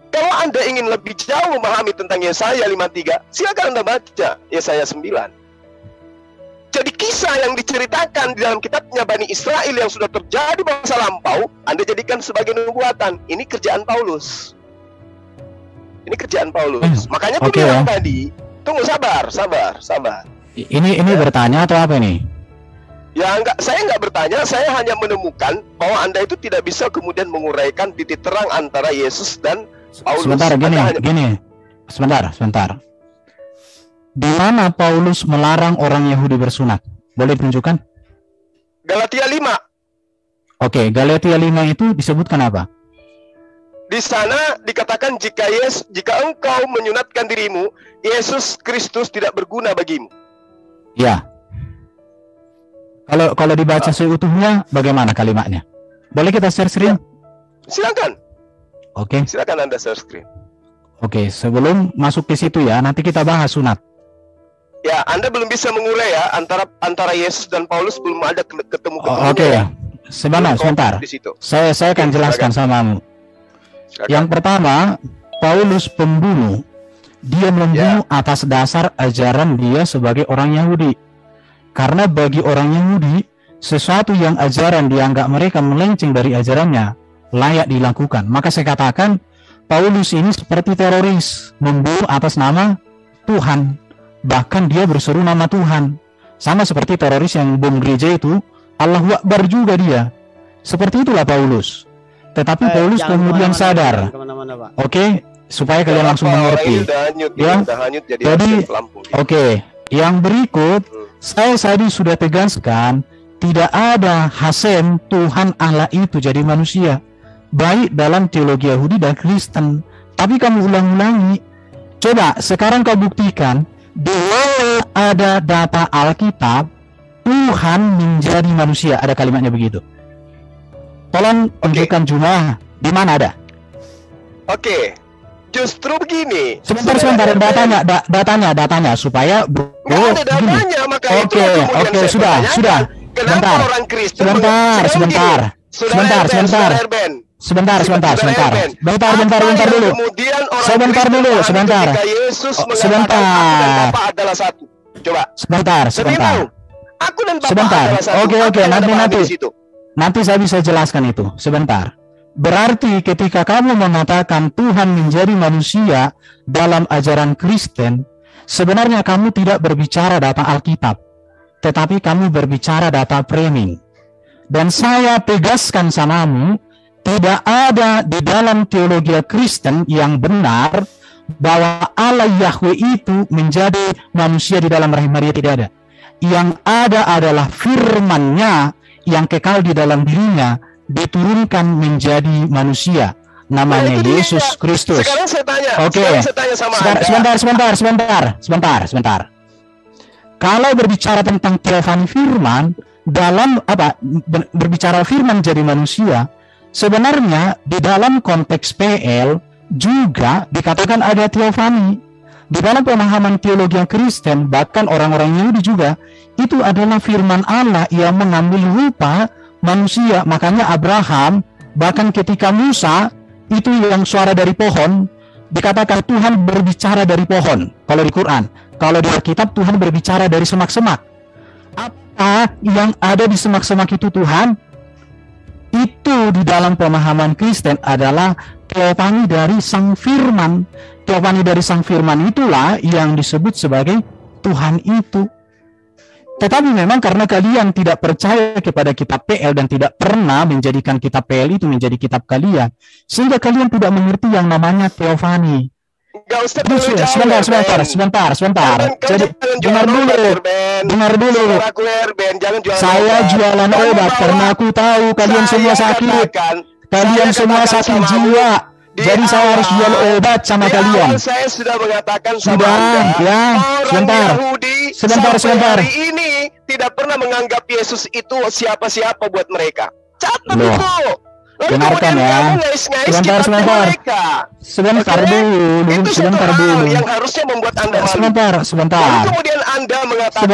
[SPEAKER 2] Kalau Anda ingin lebih jauh memahami tentang Yesaya 53, silakan Anda baca Yesaya 9. Jadi kisah yang diceritakan di dalam kitabnya Bani Israel yang sudah terjadi masa lampau, Anda jadikan sebagai nubuatan. Ini kerjaan Paulus. Ini kerjaan Paulus. Makanya aku bilang tadi, tunggu, sabar.
[SPEAKER 4] Ini bertanya atau apa ini?
[SPEAKER 2] Ya enggak, saya enggak bertanya, saya hanya menemukan bahwa Anda itu tidak bisa kemudian menguraikan titik terang antara Yesus dan Paulus.
[SPEAKER 4] Sebentar, sebentar. Di mana Paulus melarang orang Yahudi bersunat? Boleh tunjukkan?
[SPEAKER 2] Galatia 5.
[SPEAKER 4] Oke, Galatia 5 itu disebutkan apa?
[SPEAKER 2] Di sana dikatakan jika engkau menyunatkan dirimu, Yesus Kristus tidak berguna bagimu.
[SPEAKER 4] Ya. Kalau dibaca seutuhnya, bagaimana kalimatnya? Boleh kita share screen?
[SPEAKER 2] Silakan.
[SPEAKER 4] Oke.
[SPEAKER 2] Silakan Anda share screen.
[SPEAKER 4] Oke, sebelum masuk ke situ ya, nanti kita bahas sunat.
[SPEAKER 2] Ya, Anda belum bisa mengurai ya antara Yesus dan Paulus, belum ada ketemu.
[SPEAKER 4] Oke ya. Sebentar. Saya akan jelaskan samamu. Yang pertama, Paulus pembunuh. Dia membunuh atas dasar ajaran dia sebagai orang Yahudi. Karena bagi orang Yahudi, sesuatu yang ajaran dianggap mereka melenceng dari ajarannya layak dilakukan. Maka saya katakan Paulus ini seperti teroris, membunuh atas nama Tuhan. Bahkan dia berseru nama Tuhan. Sama seperti teroris yang bom gereja itu, Allahu Akbar juga dia. Seperti itulah Paulus. Tetapi Paulus kemudian sadar. Oke, supaya kalian langsung mengerti. Ya. Jadi, oke, yang berikut saya tadi sudah tegaskan, tidak ada Hasem Tuhan Allah itu jadi manusia, baik dalam teologi Yahudi dan Kristen. Tapi kamu ulang-ulangi. Coba sekarang kau buktikan di mana ada data Alkitab Tuhan menjadi manusia, ada kalimatnya begitu. Tolong tunjukkan Jumlah, di mana ada?
[SPEAKER 2] Oke. Justru begini.
[SPEAKER 4] Sebentar, datanya supaya
[SPEAKER 2] ada datanya, maka
[SPEAKER 4] Oke, sudah.
[SPEAKER 2] Kenapa orang Kristen
[SPEAKER 4] Sebentar dulu.
[SPEAKER 2] Kemudian orang Kristen ketika Yesus mengatakan aku dan Bapa adalah satu. Coba.
[SPEAKER 4] Sebentar.
[SPEAKER 2] Aku dan Bapa adalah satu.
[SPEAKER 4] Oke, nanti saya bisa jelaskan itu. Sebentar. Berarti ketika kamu mengatakan Tuhan menjadi manusia dalam ajaran Kristen, sebenarnya kamu tidak berbicara data Alkitab, tetapi kamu berbicara data framing. Dan saya tegaskan samamu, tidak ada di dalam teologi Kristen yang benar bahwa Allah Yahweh itu menjadi manusia di dalam rahim Maria, tidak ada. Yang ada adalah firman-Nya yang kekal di dalam dirinya diturunkan menjadi manusia. namanya
[SPEAKER 2] Nah, itu
[SPEAKER 4] Yesus
[SPEAKER 2] dia.
[SPEAKER 4] Kristus.
[SPEAKER 2] Sekarang saya tanya.
[SPEAKER 4] Oke.
[SPEAKER 2] Sekarang saya tanya sama Anda.
[SPEAKER 4] Sebentar. Kalau berbicara tentang teofani firman, dalam berbicara firman jadi manusia, sebenarnya di dalam konteks PL juga dikatakan ada teofani. Di dalam pemahaman teologi yang Kristen, bahkan orang-orang Yahudi juga, itu adalah firman Allah yang mengambil rupa manusia. Makanya Abraham, bahkan ketika Musa, itu yang suara dari pohon, dikatakan Tuhan berbicara dari pohon. Kalau di Quran, kalau di Alkitab Tuhan berbicara dari semak-semak. Apa yang ada di semak-semak itu Tuhan? Itu di dalam pemahaman Kristen adalah teofani dari Sang Firman. Teofani dari Sang Firman itulah yang disebut sebagai Tuhan itu. Tetapi memang karena kalian tidak percaya kepada kitab PL dan tidak pernah menjadikan kitab PL itu menjadi kitab kalian, sehingga kalian tidak mengerti yang namanya teofani.
[SPEAKER 2] Gak usah
[SPEAKER 4] Sebentar. Jadi dengar dulu. Saya jualan obat karena aku tahu kalian semua sakit. Kalian semua sakit jiwa. Jadi saya harus jual obat sama kalian.
[SPEAKER 2] Saya sudah mengatakan
[SPEAKER 4] sudah, ya. Sebentar.
[SPEAKER 2] Hari ini tidak pernah menganggap Yesus itu siapa-siapa buat mereka. Catat itu.
[SPEAKER 4] Dengarkan ya. Sebentar dulu.
[SPEAKER 2] Yang harusnya membuat Anda malu.
[SPEAKER 4] Sebentar.
[SPEAKER 2] Lalu kemudian Anda mengatakan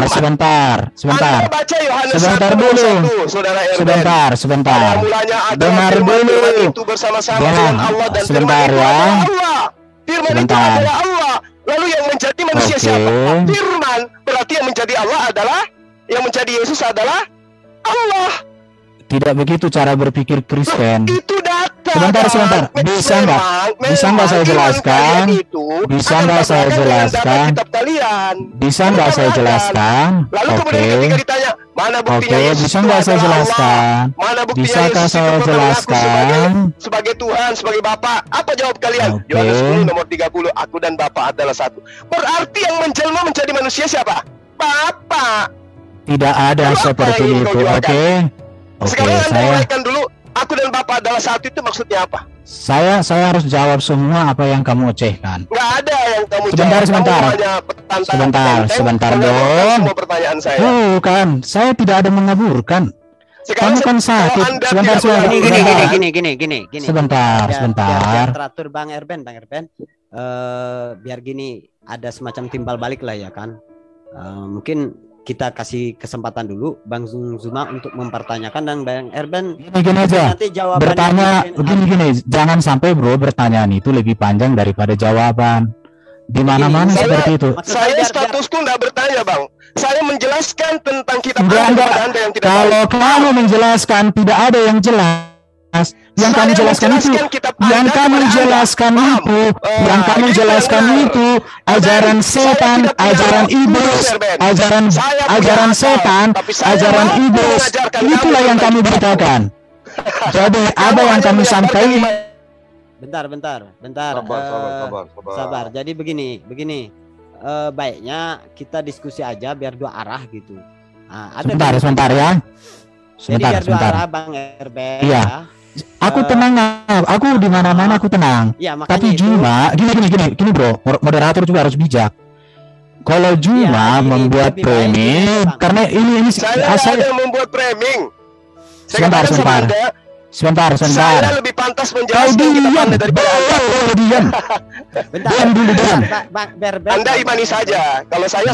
[SPEAKER 4] sebentar.
[SPEAKER 2] Anda baca Yohanes
[SPEAKER 4] Sebentar
[SPEAKER 2] 1,
[SPEAKER 4] dulu.
[SPEAKER 2] Saudara Erben.
[SPEAKER 4] Sebentar.
[SPEAKER 2] Mulanya ada
[SPEAKER 4] Dengar
[SPEAKER 2] firman
[SPEAKER 4] dulu.
[SPEAKER 2] itu bersama-sama dengan Allah dan
[SPEAKER 4] sebentar
[SPEAKER 2] firman itu
[SPEAKER 4] ya.
[SPEAKER 2] adalah Allah. Firman itu adalah Allah. Lalu yang menjadi manusia siapa? Firman. Berarti yang menjadi Allah adalah, yang menjadi Yesus adalah Allah.
[SPEAKER 4] Tidak begitu cara berpikir Kristen.
[SPEAKER 2] Itu data.
[SPEAKER 4] Sebentar. Bisa nggak saya jelaskan?
[SPEAKER 2] Lalu kemudian ketika ditanya, mana buktinya Yesus
[SPEAKER 4] bisa nggak saya jelaskan?
[SPEAKER 2] Mana buktinya
[SPEAKER 4] Bisakah
[SPEAKER 2] Yesus
[SPEAKER 4] saya
[SPEAKER 2] itu
[SPEAKER 4] jelaskan?
[SPEAKER 2] sebagai Tuhan, sebagai Bapa? Apa jawab kalian?
[SPEAKER 4] Oke.
[SPEAKER 2] Yohanes 10 nomor 30, aku dan Bapa adalah satu. Berarti yang menjelma menjadi manusia siapa? Bapa.
[SPEAKER 4] Tidak ada seperti itu.
[SPEAKER 2] Sekarang Anda uraikan dulu, aku dan Bapa adalah satu, itu maksudnya apa?
[SPEAKER 4] Saya harus jawab semua apa yang kamu ocehkan.
[SPEAKER 2] Nggak ada yang kamu
[SPEAKER 4] Sebentar. Sebentar dong.
[SPEAKER 2] Semua pertanyaan saya.
[SPEAKER 4] Bukan, saya tidak ada mengaburkan.
[SPEAKER 2] Sekarang
[SPEAKER 4] Kamu kan sakit. Sebentar.
[SPEAKER 7] Gini.
[SPEAKER 4] Sebentar.
[SPEAKER 7] Biar teratur Bang Erben. Biar gini, ada semacam timbal balik lah ya kan. Mungkin kita kasih kesempatan dulu Bang Zuma untuk mempertanyakan, dan Bang Erben
[SPEAKER 4] gini aja.
[SPEAKER 7] Nanti jawabannya
[SPEAKER 4] bertanya begini. Jangan sampai bro pertanyaan itu lebih panjang daripada jawaban. Di mana-mana seperti itu.
[SPEAKER 2] Saya statusku nggak bertanya, Bang. Saya menjelaskan tentang kitab
[SPEAKER 4] Anda
[SPEAKER 2] yang tidak
[SPEAKER 4] kalau kamu menjelaskan tidak ada yang jelas. Yang kamu jelaskan itu ajaran setan, ajaran iblis, ajaran setan, ajaran iblis. Itulah yang kamu beritakan. Jadi apa yang kamu sampaikan?
[SPEAKER 7] Bentar. Sabar. Jadi begini. Baiknya kita diskusi aja biar dua arah gitu.
[SPEAKER 4] Sebentar ya.
[SPEAKER 7] Biar dua arah Bang Erben.
[SPEAKER 4] Iya.
[SPEAKER 7] Ya.
[SPEAKER 4] Aku tenang, aku di mana-mana aku tenang.
[SPEAKER 7] Ya,
[SPEAKER 4] tapi cuma gini bro, moderator juga harus bijak. Kalau Juma membuat framing, karena ini
[SPEAKER 2] saya membuat framing.
[SPEAKER 4] Sebentar.
[SPEAKER 2] Saya lebih pantas menjelaskan kitab Anda daripada Anda.
[SPEAKER 4] Diam. Diam.
[SPEAKER 2] Anda imani saja. Kalau saya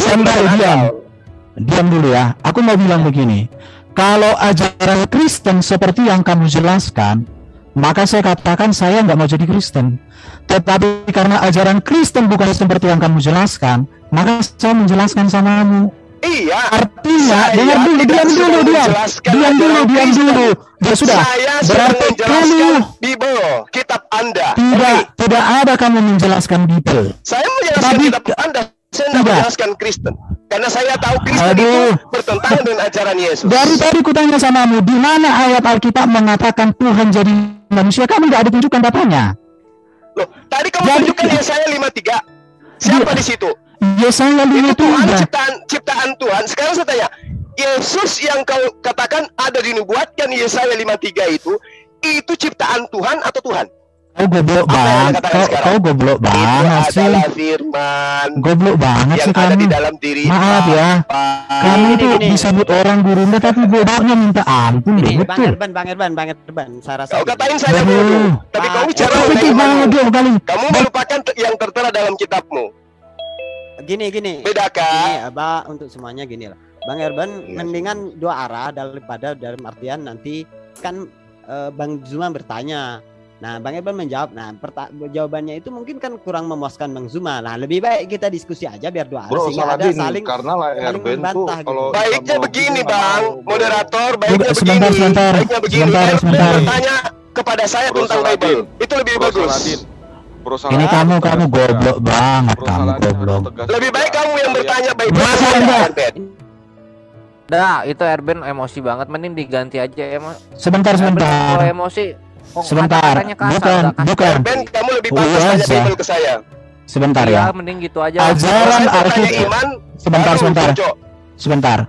[SPEAKER 4] diam dulu ya. Aku mau bilang begini. Kalau ajaran Kristen seperti yang kamu jelaskan, maka saya katakan saya nggak mau jadi Kristen. Tetapi karena ajaran Kristen bukan seperti yang kamu jelaskan, maka saya menjelaskan samamu.
[SPEAKER 2] Iya.
[SPEAKER 4] Artinya, diam dulu. Ya sudah. Berarti kamu
[SPEAKER 2] kitab Anda.
[SPEAKER 4] Tidak ada kamu menjelaskan Bible.
[SPEAKER 2] Saya menjelaskan kitab Anda. Saya tidak menjelaskan Kristen. Karena saya tahu Kristen itu bertentangan dengan ajaran Yesus.
[SPEAKER 4] Dari tadi kutanya samamu, di mana ayat Alkitab mengatakan Tuhan jadi manusia? Kamu nggak ada tunjukkan datanya.
[SPEAKER 2] Loh, tadi kamu tunjukkan Yesaya 53. Siapa di situ?
[SPEAKER 4] Yesaya 53.
[SPEAKER 2] Itu Tuhan ciptaan Tuhan. Sekarang saya tanya, Yesus yang kau katakan ada dinubuatkan Yesaya 53 itu ciptaan Tuhan atau Tuhan?
[SPEAKER 4] Kau goblok
[SPEAKER 2] Apa yang
[SPEAKER 4] banget,
[SPEAKER 2] Anda katakan sekarang?
[SPEAKER 4] kau goblok
[SPEAKER 2] Itu
[SPEAKER 4] banget sih.
[SPEAKER 2] adalah firman
[SPEAKER 4] Goblok banget
[SPEAKER 2] yang
[SPEAKER 4] sih
[SPEAKER 2] ada
[SPEAKER 4] kamu.
[SPEAKER 2] di dalam diri
[SPEAKER 4] Maaf ya.
[SPEAKER 2] Bapa.
[SPEAKER 4] Kamu itu
[SPEAKER 7] Gini.
[SPEAKER 4] disebut orang gurunda tapi gobloknya minta ampun deh,
[SPEAKER 7] Ini Bang
[SPEAKER 4] betul.
[SPEAKER 7] Erban, saya rasa
[SPEAKER 2] Kau
[SPEAKER 7] gini.
[SPEAKER 2] katain saya
[SPEAKER 4] Aduh.
[SPEAKER 2] bodoh, tapi kau bicara
[SPEAKER 4] Kau itu
[SPEAKER 2] mengenai imanmu.
[SPEAKER 4] bodoh kali.
[SPEAKER 2] Kamu melupakan yang tertera dalam kitabmu.
[SPEAKER 7] Gini.
[SPEAKER 2] Beda
[SPEAKER 7] Ini
[SPEAKER 2] kan?
[SPEAKER 7] untuk semuanya gini lah. Bang Erban
[SPEAKER 2] Iya.
[SPEAKER 7] mendingan dua arah daripada dalam artian nanti kan Bang Zuma bertanya. Nah, Bang Erban menjawab. Nah, jawabannya itu mungkin kan kurang memuaskan Bang Zuma. Nah, lebih baik kita diskusi aja biar dua arah
[SPEAKER 6] Bro,
[SPEAKER 7] sehingga ada
[SPEAKER 6] Saladin,
[SPEAKER 7] saling
[SPEAKER 6] karena lah
[SPEAKER 7] saling
[SPEAKER 6] Erben tuh
[SPEAKER 7] membantah gitu.
[SPEAKER 6] kalau
[SPEAKER 2] Baiknya
[SPEAKER 6] kita mau
[SPEAKER 2] begini,
[SPEAKER 6] nggak
[SPEAKER 2] Bang.
[SPEAKER 6] mau, bro.
[SPEAKER 2] Moderator, baiknya
[SPEAKER 4] Sebentar,
[SPEAKER 2] begini.
[SPEAKER 4] sebentar.
[SPEAKER 2] Baiknya begini.
[SPEAKER 4] Sebentar,
[SPEAKER 2] Erben
[SPEAKER 4] sebentar.
[SPEAKER 2] bertanya kepada saya
[SPEAKER 6] Bro
[SPEAKER 2] tentang
[SPEAKER 6] Saladin.
[SPEAKER 2] Bible. Itu lebih
[SPEAKER 6] Bro
[SPEAKER 2] bagus.
[SPEAKER 6] Saladin. Bro
[SPEAKER 4] Ini
[SPEAKER 6] Saladin,
[SPEAKER 4] kamu
[SPEAKER 6] tegas
[SPEAKER 4] goblok
[SPEAKER 6] juga.
[SPEAKER 4] banget,
[SPEAKER 6] Bro
[SPEAKER 4] kamu
[SPEAKER 6] Saladin
[SPEAKER 4] goblok.
[SPEAKER 6] harus tegas
[SPEAKER 2] Lebih baik
[SPEAKER 6] juga.
[SPEAKER 2] kamu yang
[SPEAKER 6] Kalian-
[SPEAKER 2] bertanya Bible.
[SPEAKER 4] Masa
[SPEAKER 2] Saya,
[SPEAKER 4] enggak?
[SPEAKER 2] Erben.
[SPEAKER 5] Dah, itu Erben emosi banget. Mending diganti aja
[SPEAKER 4] Sebentar,
[SPEAKER 5] Erben kalau
[SPEAKER 4] sebentar.
[SPEAKER 5] emosi. Kok
[SPEAKER 4] Sebentar.
[SPEAKER 5] kata-katanya kasar,
[SPEAKER 4] Bukan,
[SPEAKER 5] udah kasar.
[SPEAKER 4] bukan.
[SPEAKER 2] Erben, kamu lebih
[SPEAKER 4] Oh,
[SPEAKER 2] pantas tanya
[SPEAKER 4] aja.
[SPEAKER 2] Bible ke saya.
[SPEAKER 4] Sebentar
[SPEAKER 5] Iya,
[SPEAKER 4] ya.
[SPEAKER 5] mending gitu aja.
[SPEAKER 2] Kalau
[SPEAKER 4] Ajaran
[SPEAKER 2] saya bertanya
[SPEAKER 4] Alkitab.
[SPEAKER 2] iman,
[SPEAKER 4] Sebentar,
[SPEAKER 2] baru
[SPEAKER 4] sebentar.
[SPEAKER 2] cocok.
[SPEAKER 4] Sebentar.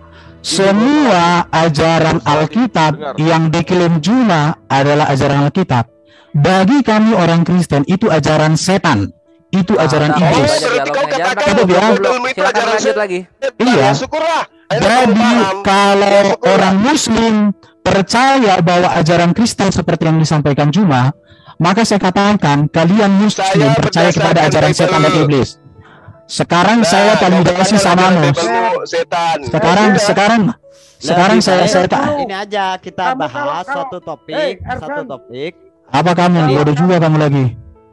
[SPEAKER 4] Semua ajaran Alkitab yang diklaim Zuma adalah ajaran Alkitab. Bagi kami orang Kristen itu ajaran setan. Itu ajaran
[SPEAKER 5] Udah,
[SPEAKER 4] iblis.
[SPEAKER 5] aja
[SPEAKER 2] Berarti kau
[SPEAKER 5] dialognya. Jangan
[SPEAKER 2] katakan
[SPEAKER 5] pakai
[SPEAKER 4] Itu dia.
[SPEAKER 2] Bible itu
[SPEAKER 5] Silakan
[SPEAKER 2] ajaran
[SPEAKER 5] lanjut lagi.
[SPEAKER 4] Iya.
[SPEAKER 2] Ya, syukurlah. Akhirnya kamu
[SPEAKER 4] Jadi
[SPEAKER 2] paham.
[SPEAKER 4] kalau
[SPEAKER 2] Ya, syukurlah.
[SPEAKER 4] orang Muslim percaya bahwa ajaran Kristen seperti yang disampaikan Zuma, maka saya katakan kalian Muslim
[SPEAKER 2] Saya
[SPEAKER 4] percaya kepada
[SPEAKER 2] berdasarkan
[SPEAKER 4] ajaran
[SPEAKER 2] Bible.
[SPEAKER 4] setan dan iblis. Sekarang saya
[SPEAKER 2] Nah,
[SPEAKER 4] validasi
[SPEAKER 2] kau
[SPEAKER 4] sama
[SPEAKER 2] berdasarkan
[SPEAKER 4] Mus.
[SPEAKER 2] Bible, setan.
[SPEAKER 4] Sekarang
[SPEAKER 2] Udah.
[SPEAKER 4] sekarang saya
[SPEAKER 7] ini aja kita
[SPEAKER 9] Kamu
[SPEAKER 7] bahas
[SPEAKER 9] kalau-
[SPEAKER 7] suatu topik,
[SPEAKER 9] Erban.
[SPEAKER 7] satu topik.
[SPEAKER 4] apa kamu bodoh juga kamu lagi?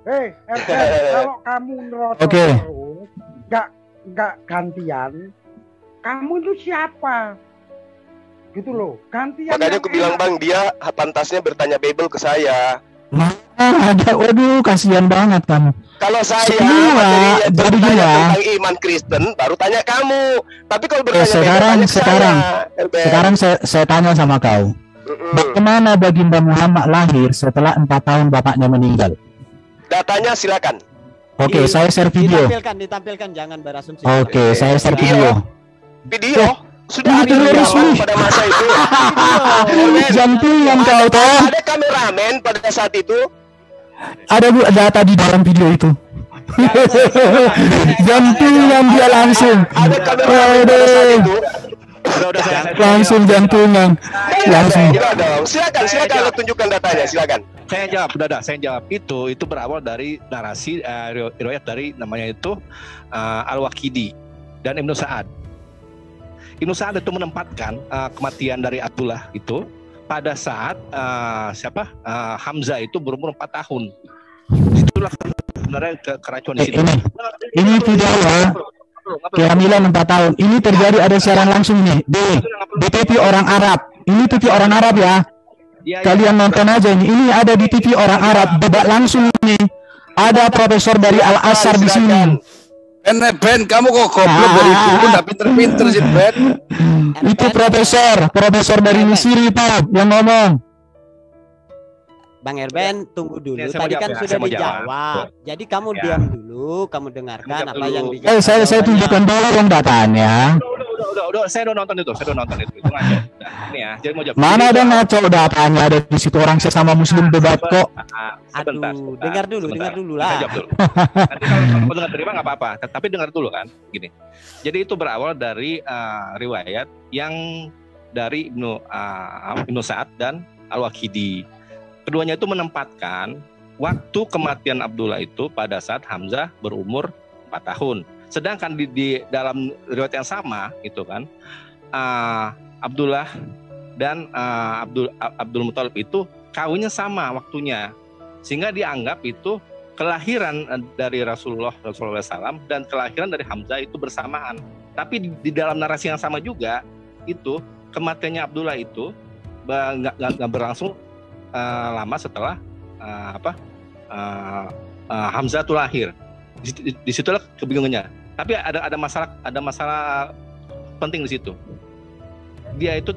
[SPEAKER 9] Hei, Erben, kalau kamu nerocos
[SPEAKER 4] Oke.
[SPEAKER 9] terus, nggak gantian, kamu itu siapa? Gitu loh, gantian.
[SPEAKER 2] Makanya
[SPEAKER 9] yang
[SPEAKER 2] aku bilang
[SPEAKER 9] enak.
[SPEAKER 2] Bang, dia pantasnya bertanya Bible ke saya.
[SPEAKER 4] Ada, waduh kasihan banget kamu.
[SPEAKER 2] Kalau saya
[SPEAKER 4] Semua,
[SPEAKER 2] materinya
[SPEAKER 4] jadi
[SPEAKER 2] bertanya
[SPEAKER 4] gini ya.
[SPEAKER 2] tentang iman Kristen, baru tanya kamu. Tapi kalau bertanya Bible,
[SPEAKER 4] sekarang-
[SPEAKER 2] tanya ke
[SPEAKER 4] sekarang.
[SPEAKER 2] saya, Erben.
[SPEAKER 4] Sekarang saya tanya sama kau.
[SPEAKER 2] Mm-mm.
[SPEAKER 4] Bagaimana baginda Muhammad lahir setelah 4 tahun bapaknya meninggal?
[SPEAKER 2] Datanya silakan.
[SPEAKER 4] Oke,
[SPEAKER 7] Di-
[SPEAKER 4] saya share video.
[SPEAKER 7] Ditampilkan, jangan berasumsi.
[SPEAKER 4] Oke, saya share video.
[SPEAKER 2] Video sudah
[SPEAKER 4] Video
[SPEAKER 2] ada
[SPEAKER 4] resmi.
[SPEAKER 2] pada masa itu.
[SPEAKER 4] Jantungan kau toh.
[SPEAKER 2] Ada kameramen pada saat itu.
[SPEAKER 4] Ada bu data di dalam video itu. Jantungan dia langsung.
[SPEAKER 2] Ada kameramen pada saat itu.
[SPEAKER 8] Udah saya
[SPEAKER 4] Langsung jantungan. Langsung.
[SPEAKER 2] Gila dong. Silakan lo tunjukkan datanya, silakan.
[SPEAKER 8] Saya jawab, saya jawab. Itu berawal dari narasi riwayat dari namanya itu Al-Waqidi dan Ibnu Sa'ad. Ibnu Sa'ad itu menempatkan kematian dari Abdullah itu pada saat Hamzah itu berumur 4 tahun. Itulah sebenarnya keracunan di situ.
[SPEAKER 4] Ini video ya. Kehamilan 4 tahun. Ini terjadi ada siaran langsung nih di TV orang Arab. Ini TV orang Arab ya. Kalian nonton aja ini. Ini ada di TV orang Arab. Debat langsung nih. Ada profesor dari Al Azhar di sini.
[SPEAKER 10] Ben, kamu kok goblok dari dulu nggak pinter-pinter sih, Ben.
[SPEAKER 4] Itu profesor dari Misiri Pak yang ngomong.
[SPEAKER 7] Bang Erben, tunggu dulu.
[SPEAKER 8] Ya, saya mau
[SPEAKER 7] Tadi kan
[SPEAKER 8] jawab ya,
[SPEAKER 7] sudah
[SPEAKER 8] saya mau
[SPEAKER 7] dijawab.
[SPEAKER 8] jawab.
[SPEAKER 7] Jadi kamu
[SPEAKER 8] Ya.
[SPEAKER 7] diam dulu, kamu dengarkan
[SPEAKER 8] Jawab
[SPEAKER 7] apa
[SPEAKER 8] dulu.
[SPEAKER 7] yang dijawab.
[SPEAKER 4] Saya
[SPEAKER 7] jawabannya.
[SPEAKER 4] tunjukkan dulu dong datanya.
[SPEAKER 8] Udah, saya udah nonton itu, Itu ngaco. Nah, ini ya, jadi mau jawab.
[SPEAKER 4] Mana ada ngaco datanya ada di situ orang sesama Muslim debat kok.
[SPEAKER 8] Sebentar.
[SPEAKER 7] Aduh, dengar dulu
[SPEAKER 8] Saya
[SPEAKER 7] lah.
[SPEAKER 8] jawab dulu. Nanti kalau kamu dengar terima nggak apa-apa, tapi dengar dulu kan, gini. Jadi itu berawal dari riwayat yang dari Ibnu Sa'ad dan Al-Waqidi. Keduanya itu menempatkan waktu kematian Abdullah itu pada saat Hamzah berumur 4 tahun. Sedangkan di dalam riwayat yang sama itu kan Abdullah dan Abdul Muthalib itu kawinnya sama waktunya, sehingga dianggap itu kelahiran dari Rasulullah SAW dan kelahiran dari Hamzah itu bersamaan. Tapi di dalam narasi yang sama juga itu kematiannya Abdullah itu nggak berlangsung lama setelah Hamzah itu lahir. Di situlah kebingungannya. Tapi ada masalah penting di situ. Dia itu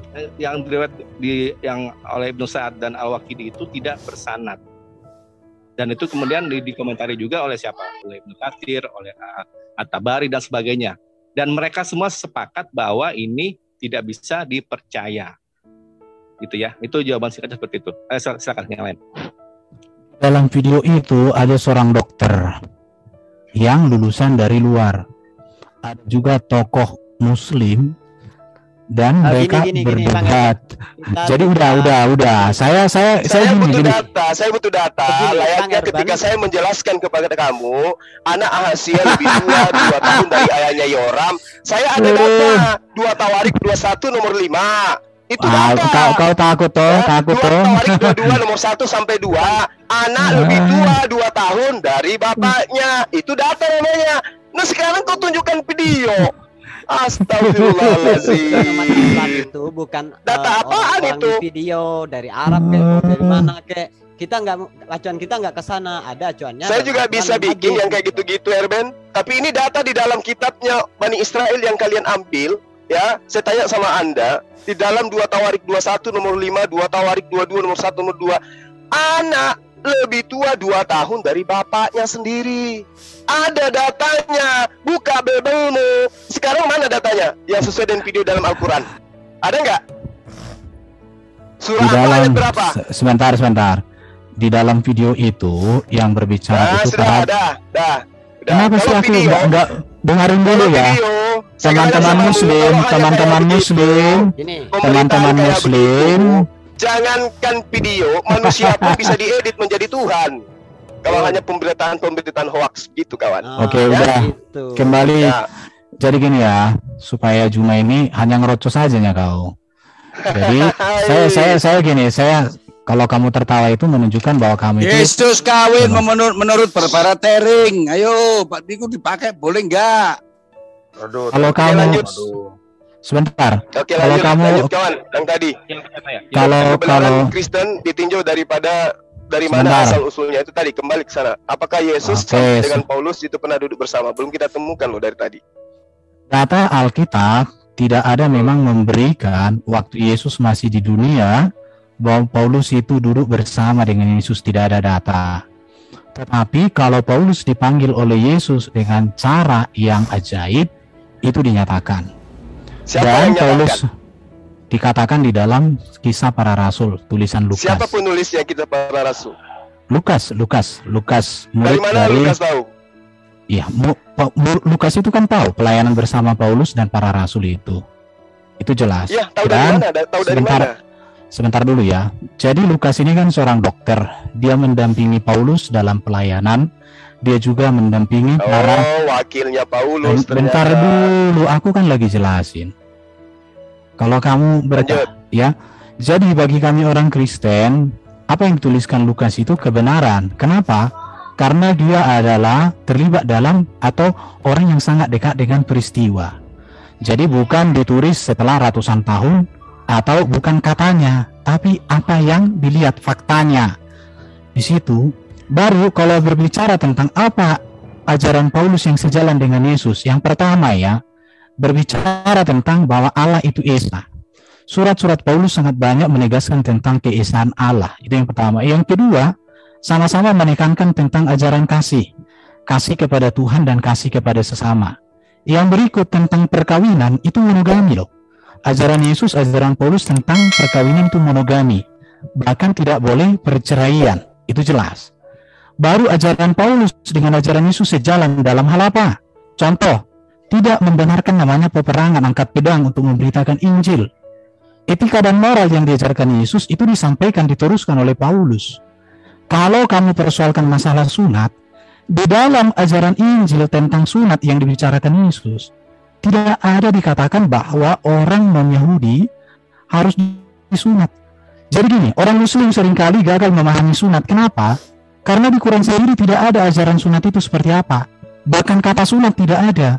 [SPEAKER 8] yang oleh Ibnu Sa'ad dan Al-Waqidi itu tidak bersanad. Dan itu kemudian dikomentari juga oleh siapa? Oleh Ibnu Katsir, oleh At-Tabari dan sebagainya. Dan mereka semua sepakat bahwa ini tidak bisa dipercaya. gitu ya. Itu jawaban singkatnya seperti itu. Silakan yang lain.
[SPEAKER 4] Dalam video itu ada seorang dokter yang lulusan dari luar. Ada juga tokoh muslim dan mereka berdebat. Jadi udah. Saya
[SPEAKER 2] butuh
[SPEAKER 4] gini.
[SPEAKER 2] data. Saya butuh data. Layaknya ketika saya menjelaskan kepada kamu, anak Ahasia lebih tua 2 tahun dari ayahnya Yoram. Saya ada data 2 Tawarik 21 nomor 5. Itu data.
[SPEAKER 4] Kau takut toh? Takut toh?
[SPEAKER 2] Tawarik 22 nomor 1 sampai 2. Anak lebih tua 2 tahun dari bapaknya. Itu data namanya. Nah sekarang kau tunjukkan video. Astagfirullahaladzim.
[SPEAKER 7] Islam itu bukan
[SPEAKER 2] data apaan itu?
[SPEAKER 7] Video dari Arab kayak dari mana kayak kita acuan kita nggak ke sana, ada acuannya.
[SPEAKER 2] Saya juga bisa bikin yang kayak gitu-gitu, Erben. Tapi ini data di dalam kitabnya Bani Israel yang kalian ambil, ya. Saya tanya sama Anda, di dalam 2 Tawarik 21 nomor 5, 2 Tawarik 22 nomor 1 nomor 2, anak lebih tua 2 tahun dari bapaknya sendiri. Ada datanya. Buka Bible-mu. Sekarang mana datanya yang sesuai dengan video dalam Al-Quran? Ada nggak? Surah apa ayat berapa?
[SPEAKER 4] Sebentar. Di dalam video itu yang berbicara itu
[SPEAKER 2] sudah ada.
[SPEAKER 4] Kenapa sih aku nggak dengerin dulu ya? Teman-teman muslim.
[SPEAKER 2] Jangankan video, manusia pun bisa diedit menjadi Tuhan. Kalau hanya pemberitaan hoax gitu, kawan.
[SPEAKER 4] Oke, udah.
[SPEAKER 7] Gitu.
[SPEAKER 4] Kembali. Jadi gini ya, supaya Juma ini hanya ngerocos aja ya kau. Jadi saya gini, kalau kamu tertawa itu menunjukkan bahwa kamu itu
[SPEAKER 10] Yesus kawin menurut berparatering. Ayo, Pak Diku dipakai boleh enggak?
[SPEAKER 4] Kalau kamu sebentar.
[SPEAKER 2] Oke,
[SPEAKER 4] kalau kamu
[SPEAKER 2] kawan yang tadi.
[SPEAKER 4] Kalau
[SPEAKER 2] Kristen ditinjau dari mana asal usulnya itu tadi, kembali ke sana. Apakah Yesus dengan Paulus itu pernah duduk bersama? Belum kita temukan loh dari tadi.
[SPEAKER 4] Data Alkitab tidak ada memang memberikan waktu Yesus masih di dunia bahwa Paulus itu duduk bersama dengan Yesus, tidak ada data. Tetapi kalau Paulus dipanggil oleh Yesus dengan cara yang ajaib, itu dinyatakan.
[SPEAKER 2] Siapa
[SPEAKER 4] Dan
[SPEAKER 2] yang
[SPEAKER 4] Paulus dikatakan di dalam Kisah Para Rasul, tulisan Lukas.
[SPEAKER 2] Siapa penulisnya Kisah Para Rasul?
[SPEAKER 4] Lukas.
[SPEAKER 2] Dari mana Lukas tahu?
[SPEAKER 4] Iya, Lukas itu kan tahu pelayanan bersama Paulus dan para rasul itu jelas.
[SPEAKER 2] Iya, tahu dari mana? Tahu dari mana?
[SPEAKER 4] Sebentar dulu ya. Jadi Lukas ini kan seorang dokter. Dia mendampingi Paulus dalam pelayanan. Dia juga mendampingi para
[SPEAKER 2] wakilnya Paulus.
[SPEAKER 4] Bentar dulu, aku kan lagi jelasin. Kalau kamu ya. Jadi bagi kami orang Kristen, apa yang dituliskan Lukas itu kebenaran. Kenapa? Karena dia adalah terlibat dalam atau orang yang sangat dekat dengan peristiwa. Jadi bukan ditulis setelah ratusan tahun atau bukan katanya, tapi apa yang dilihat faktanya. Di situ baru kalau berbicara tentang apa ajaran Paulus yang sejalan dengan Yesus. Yang pertama ya, berbicara tentang bahwa Allah itu Esa. Surat-surat Paulus sangat banyak menegaskan tentang keesaan Allah. Itu yang pertama. Yang kedua, sama-sama menekankan tentang ajaran kasih kepada Tuhan dan kasih kepada sesama. Yang berikut tentang perkawinan itu monogami loh. Ajaran Yesus, ajaran Paulus tentang perkawinan itu monogami, bahkan tidak boleh perceraian, itu jelas. Baru ajaran Paulus dengan ajaran Yesus sejalan dalam hal apa? Contoh, tidak membenarkan namanya peperangan, angkat pedang untuk memberitakan Injil. Etika dan moral yang diajarkan Yesus itu disampaikan, diteruskan oleh Paulus. Kalau kamu persoalkan masalah sunat, di dalam ajaran Injil tentang sunat yang dibicarakan Yesus, tidak ada dikatakan bahwa orang non-Yahudi harus disunat. Jadi gini, orang Muslim seringkali gagal memahami sunat. Kenapa? Karena di Quran sendiri tidak ada ajaran sunat itu seperti apa. Bahkan kata sunat tidak ada.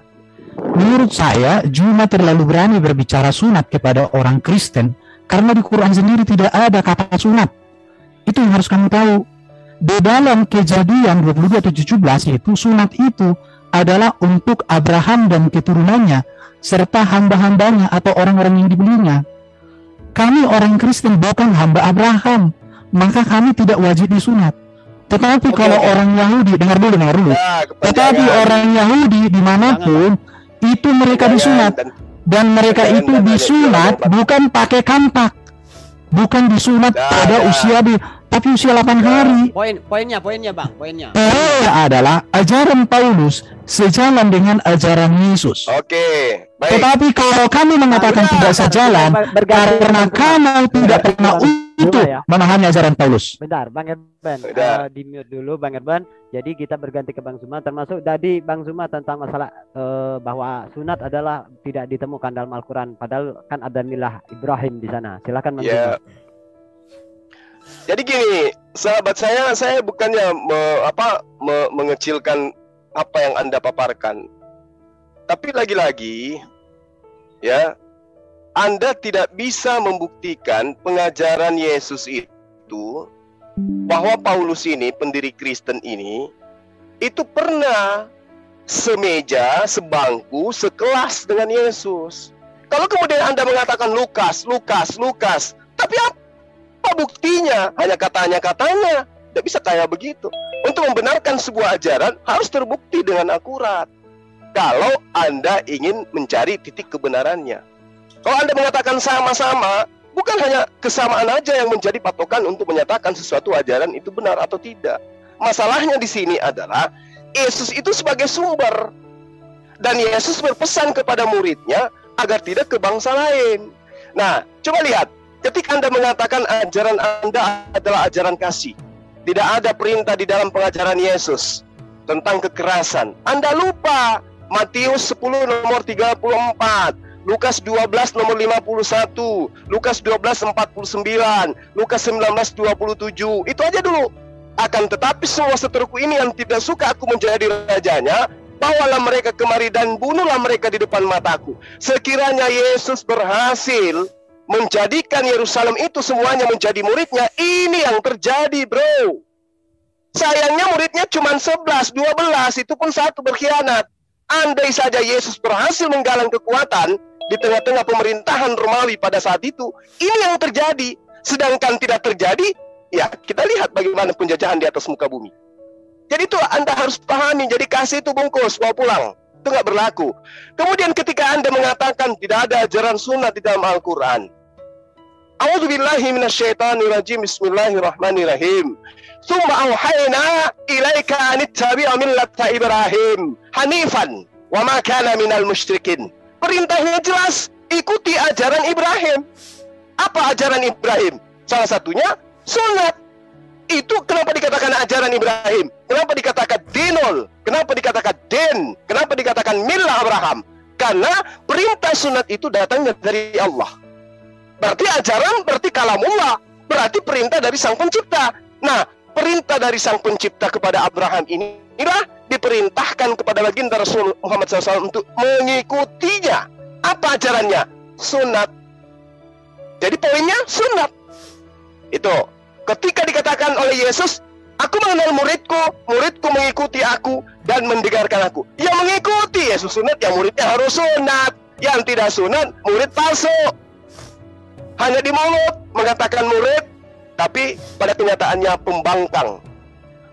[SPEAKER 4] Menurut saya, Juma terlalu berani berbicara sunat kepada orang Kristen, karena di Quran sendiri tidak ada kata sunat. Itu yang harus kamu tahu. Di dalam Kejadian 22:17 itu sunat itu adalah untuk Abraham dan keturunannya serta hamba-hambanya atau orang-orang yang dibelinya. Kami orang Kristen bukan hamba Abraham, maka kami tidak wajib disunat. Tetapi kalau orang Yahudi, dengar dulu. Tetapi orang Yahudi dimanapun itu mereka disunat, dan mereka itu disunat bukan pakai kampak. bukan disunat pada usia tapi usia 8 hari.
[SPEAKER 7] Poinnya Bang, poinnya.
[SPEAKER 4] Adalah ajaran Paulus sejalan dengan ajaran Yesus.
[SPEAKER 2] Oke, baik.
[SPEAKER 4] Tetapi kalau kami mengatakan tidak sejalan karena kamu tidak pernah untuk memahami ajaran Paulus.
[SPEAKER 7] Bentar, Bang Erban, di mute dulu Bang Erban. Jadi kita berganti ke Bang Zuma, termasuk tadi Bang Zuma tentang masalah bahwa sunat adalah tidak ditemukan dalam Al-Quran, padahal kan ada milah Ibrahim di sana. Silakan Bang Zuma.
[SPEAKER 2] Jadi gini, sahabat saya bukannya mengecilkan apa yang Anda paparkan. Tapi lagi-lagi ya, Anda tidak bisa membuktikan pengajaran Yesus itu bahwa Paulus ini, pendiri Kristen ini, itu pernah semeja, sebangku, sekelas dengan Yesus. Kalau kemudian Anda mengatakan Lukas, tapi apa buktinya? Hanya katanya, tidak bisa kayak begitu. Untuk membenarkan sebuah ajaran harus terbukti dengan akurat. Kalau Anda ingin mencari titik kebenarannya. Kalau Anda mengatakan sama-sama, bukan hanya kesamaan aja yang menjadi patokan untuk menyatakan sesuatu ajaran itu benar atau tidak. Masalahnya di sini adalah Yesus itu sebagai sumber. Dan Yesus berpesan kepada muridnya agar tidak ke bangsa lain. Nah, coba lihat. Ketika Anda mengatakan ajaran Anda adalah ajaran kasih, tidak ada perintah di dalam pengajaran Yesus tentang kekerasan. Anda lupa Matius 10 nomor 34, Lukas 12 nomor 51, Lukas 12 49, Lukas 19 27. Itu aja dulu. Akan tetapi semua seteruku ini yang tidak suka aku menjadi rajanya, bawalah mereka kemari dan bunuhlah mereka di depan mataku. Sekiranya Yesus berhasil menjadikan Yerusalem itu semuanya menjadi muridnya, ini yang terjadi, bro. Sayangnya muridnya cuma 11, 12, itu pun satu berkhianat. Andai saja Yesus berhasil menggalang kekuatan di tengah-tengah pemerintahan Romawi pada saat itu, ini yang terjadi. Sedangkan tidak terjadi, ya kita lihat bagaimana penjajahan di atas muka bumi. Jadi itu Anda harus pahami, jadi kasih itu bungkus, bawa pulang. Itu nggak berlaku. Kemudian ketika Anda mengatakan tidak ada ajaran sunat di dalam Al-Quran, A'udzubillahi minasyaitonirrajim, bismillahirrahmanirrahim. Tsumma auhayna ilaika an ittabi'a millata Ibrahim hanifan wa ma kana minal musyrikin. Perintahnya jelas, ikuti ajaran Ibrahim. Apa ajaran Ibrahim? Salah satunya sunat. Itu kenapa dikatakan ajaran Ibrahim? Kenapa dikatakan dinul? Kenapa dikatakan din? Kenapa dikatakan milah Abraham? Karena perintah sunat itu datangnya dari Allah. Berarti ajaran, berarti kalamullah, berarti perintah dari Sang Pencipta. Nah, perintah dari Sang Pencipta kepada Abraham inilah diperintahkan kepada baginda Rasul Muhammad SAW untuk mengikutinya. Apa ajarannya? Sunat. Jadi poinnya sunat. Itu. Ketika dikatakan oleh Yesus, aku mengenal muridku, muridku mengikuti aku dan mendengarkan aku. Yang mengikuti Yesus sunat, yang muridnya harus sunat. Yang tidak sunat, murid palsu. Hanya di mulut mengatakan murid, tapi pada kenyataannya pembangkang.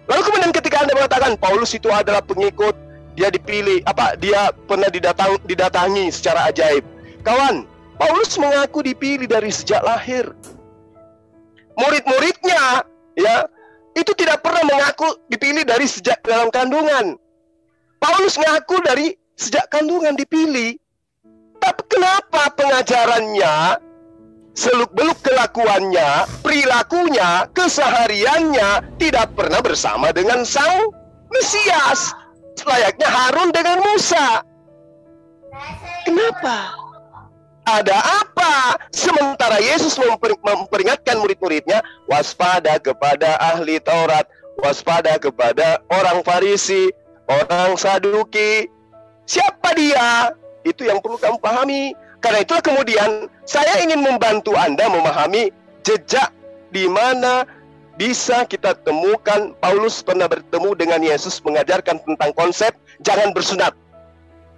[SPEAKER 2] Lalu kemudian ketika Anda mengatakan Paulus itu adalah pengikut, dia dipilih, dia pernah didatangi secara ajaib. Kawan, Paulus mengaku dipilih dari sejak lahir. Murid-muridnya ya itu tidak pernah mengaku dipilih dari sejak dalam kandungan. Paulus mengaku dari sejak kandungan dipilih. Tapi kenapa pengajarannya, seluk-beluk kelakuannya, perilakunya, kesehariannya tidak pernah bersama dengan Sang Mesias, selayaknya Harun dengan Musa? Kenapa? Ada apa? Sementara Yesus memperingatkan murid-muridnya, waspada kepada ahli Taurat, waspada kepada orang Farisi, orang Saduki. Siapa dia? Itu yang perlu kamu pahami. Karena itulah kemudian saya ingin membantu Anda memahami jejak di mana bisa kita temukan Paulus pernah bertemu dengan Yesus mengajarkan tentang konsep jangan bersunat.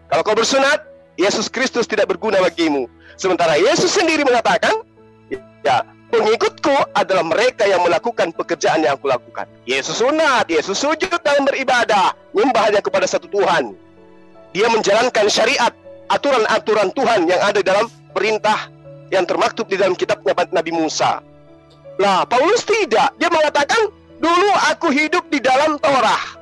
[SPEAKER 2] Kalau kau bersunat, Yesus Kristus tidak berguna bagimu. Sementara Yesus sendiri mengatakan, ya, pengikutku adalah mereka yang melakukan pekerjaan yang aku lakukan. Yesus sunat, Yesus sujud dalam beribadah, nyembah hanya kepada satu Tuhan. Dia menjalankan syariat, aturan-aturan Tuhan yang ada dalam perintah yang termaktub di dalam kitabnya Nabi Musa. Nah, Paulus tidak. Dia mengatakan, dulu aku hidup di dalam Torah.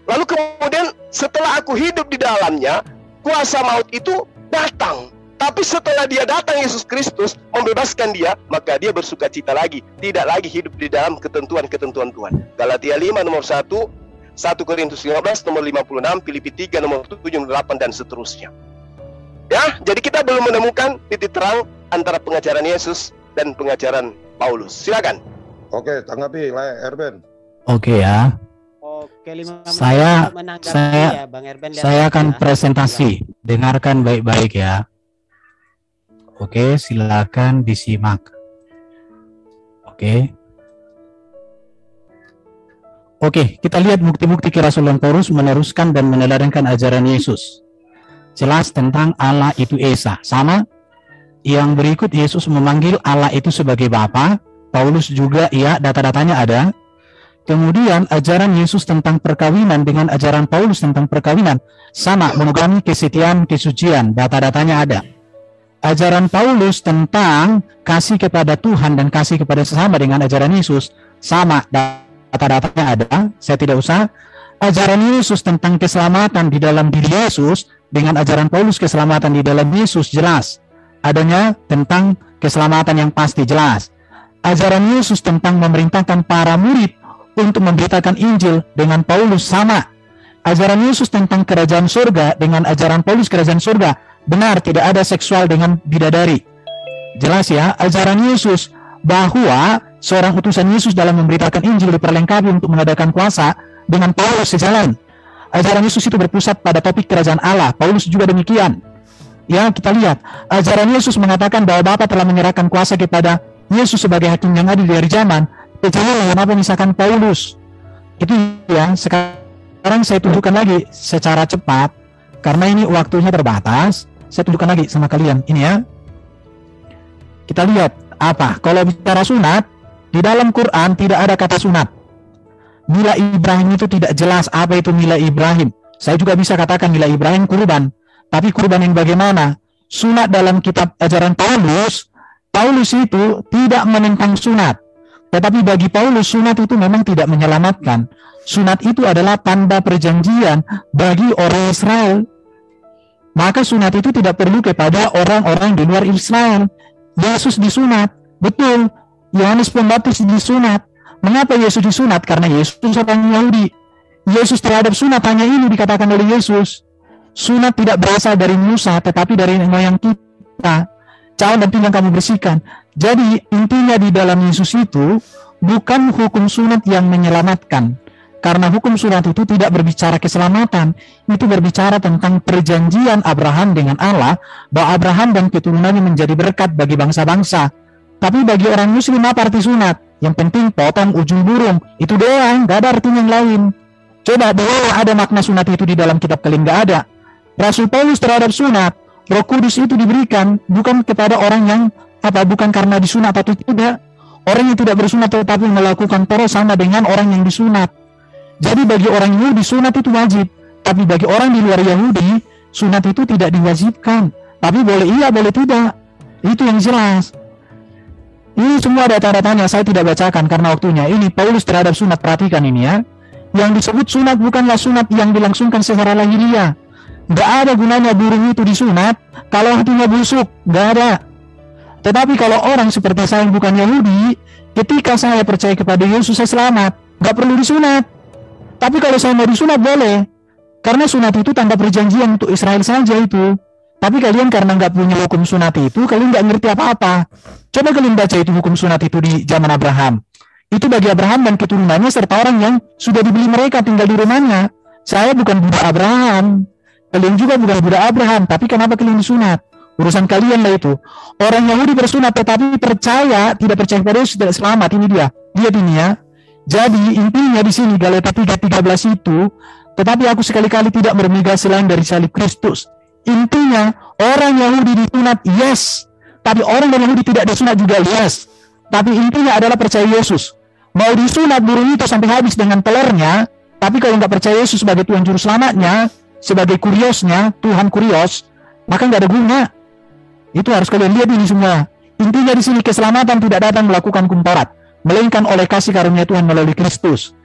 [SPEAKER 2] Lalu kemudian setelah aku hidup di dalamnya, kuasa maut itu datang. Tapi setelah dia datang Yesus Kristus membebaskan dia, maka dia bersuka cita lagi. Tidak lagi hidup di dalam ketentuan-ketentuan Tuhan. Galatia 5 nomor 1, 1 Korintus 15 nomor 56, Filipi 3 nomor 7, 8 dan seterusnya. Ya, jadi kita belum menemukan titik terang antara pengajaran Yesus dan pengajaran Paulus. Silakan.
[SPEAKER 6] Oke, tanggapi Erben.
[SPEAKER 4] Oke ya.
[SPEAKER 7] Oke, 5 menit
[SPEAKER 4] Saya-
[SPEAKER 7] untuk menanggapi
[SPEAKER 4] saya-
[SPEAKER 7] ya, Bang Erben. lihat
[SPEAKER 4] Saya akan
[SPEAKER 7] ya.
[SPEAKER 4] presentasi. Dengarkan baik-baik ya. Oke, silakan disimak. Oke. Oke, kita lihat bukti-bukti kerasulan Paulus meneruskan dan meneladankan ajaran Yesus. Jelas tentang Allah itu Esa. Sama. Yang berikut Yesus memanggil Allah itu sebagai Bapa. Paulus juga, ya, data-datanya ada. Kemudian ajaran Yesus tentang perkawinan dengan ajaran Paulus tentang perkawinan sama, monogami, kesetiaan, kesucian, data-datanya ada. Ajaran Paulus tentang kasih kepada Tuhan dan kasih kepada sesama dengan ajaran Yesus sama, data-datanya ada. Saya tidak usah. Ajaran Yesus tentang keselamatan di dalam diri Yesus dengan ajaran Paulus keselamatan di dalam Yesus jelas. Adanya tentang keselamatan yang pasti jelas. Ajaran Yesus tentang memerintahkan para murid untuk memberitakan Injil dengan Paulus sama. Ajaran Yesus tentang kerajaan surga dengan ajaran Paulus kerajaan surga benar, tidak ada seksual dengan bidadari. Jelas ya. Ajaran Yesus bahwa seorang utusan Yesus dalam memberitakan Injil diperlengkapi untuk mengadakan kuasa dengan Paulus sejalan. Ajaran Yesus itu berpusat pada topik kerajaan Allah. Paulus juga demikian. Ya, kita lihat. Ajaran Yesus mengatakan bahwa Bapa telah menyerahkan kuasa kepada Yesus sebagai hakim yang adil dari zaman. Jangan kenapa misalkan Paulus. Itu ya, sekarang saya tunjukkan lagi secara cepat. Karena ini waktunya terbatas. Saya tunjukkan lagi sama kalian. Ini ya. Kita lihat apa. Kalau bicara sunat, di dalam Quran tidak ada kata sunat. Mila Ibrahim itu tidak jelas apa itu mila Ibrahim. Saya juga bisa katakan mila Ibrahim kurban. Tapi kurban yang bagaimana? Sunat dalam kitab ajaran Paulus, Paulus itu tidak menentang sunat. Tetapi bagi Paulus sunat itu memang tidak menyelamatkan. Sunat itu adalah tanda perjanjian bagi orang Israel. Maka sunat itu tidak perlu kepada orang-orang di luar Israel. Yesus disunat, betul. Yohanes Pembaptis disunat. Mengapa Yesus disunat? Karena Yesus orang Yahudi. Yesus terhadap sunat hanya ini dikatakan oleh Yesus. Sunat tidak berasal dari Musa, tetapi dari moyang kita. Cawan dan pinggang kamu bersihkan. Jadi intinya di dalam Yesus itu bukan hukum sunat yang menyelamatkan. Karena hukum sunat itu tidak berbicara keselamatan. Itu berbicara tentang perjanjian Abraham dengan Allah, bahwa Abraham dan keturunannya menjadi berkat bagi bangsa-bangsa. Tapi bagi orang muslim apa arti sunat? Yang penting potong ujung burung. Itu doang, gak ada artinya yang lain. Coba bahwa ada makna sunat itu di dalam kitab kalian, gak ada. Rasul Paulus terhadap sunat, Roh Kudus itu diberikan bukan kepada orang yang bukan karena disunat atau tidak. Orang yang tidak bersunat tetapi melakukan Torah sama dengan orang yang disunat. Jadi bagi orang Yahudi sunat itu wajib, tapi bagi orang di luar Yahudi sunat itu tidak diwajibkan. Tapi boleh iya, boleh tidak. Itu yang jelas. Ini semua data-datanya saya tidak bacakan karena waktunya. Ini Paulus terhadap sunat, perhatikan ini ya. Yang disebut sunat bukanlah sunat yang dilangsungkan secara lahiriah. Gak ada gunanya burung itu disunat kalau hatinya busuk, gak ada. Tetapi kalau orang seperti saya yang bukan Yahudi, ketika saya percaya kepada Yesus saya selamat, gak perlu disunat. Tapi kalau saya mau disunat boleh, karena sunat itu tanda perjanjian untuk Israel saja itu. Tapi kalian karena gak punya hukum sunat itu, kalian gak ngerti apa-apa. Coba kalian baca itu hukum sunat itu di zaman Abraham. Itu bagi Abraham dan keturunannya serta orang yang sudah dibeli mereka tinggal di rumahnya. Saya bukan budak Abraham. Kalian juga bukan budak Abraham, tapi kenapa kalian disunat? Urusan kalian lah itu. Orang Yahudi bersunat tetapi percaya, tidak percaya kepada Yesus tidak selamat. Ini dia. Lihat ini ya. Jadi intinya di sini Galatia 3:13 itu, tetapi aku sekali-kali tidak bermegah selain dari salib Kristus. Intinya orang Yahudi disunat yes, tapi orang dari Yahudi tidak disunat juga yes. Tapi intinya adalah percaya Yesus. Mau disunat burung itu sampai habis dengan telurnya, tapi kalau nggak percaya Yesus sebagai Tuhan Juru Selamatnya, sebagai kuriosnya, Tuhan kurios, maka nggak ada guna. Itu harus kalian lihat ini semua. Intinya di sini keselamatan tidak datang melakukan hukum Taurat. melainkan oleh kasih karunia Tuhan melalui Kristus.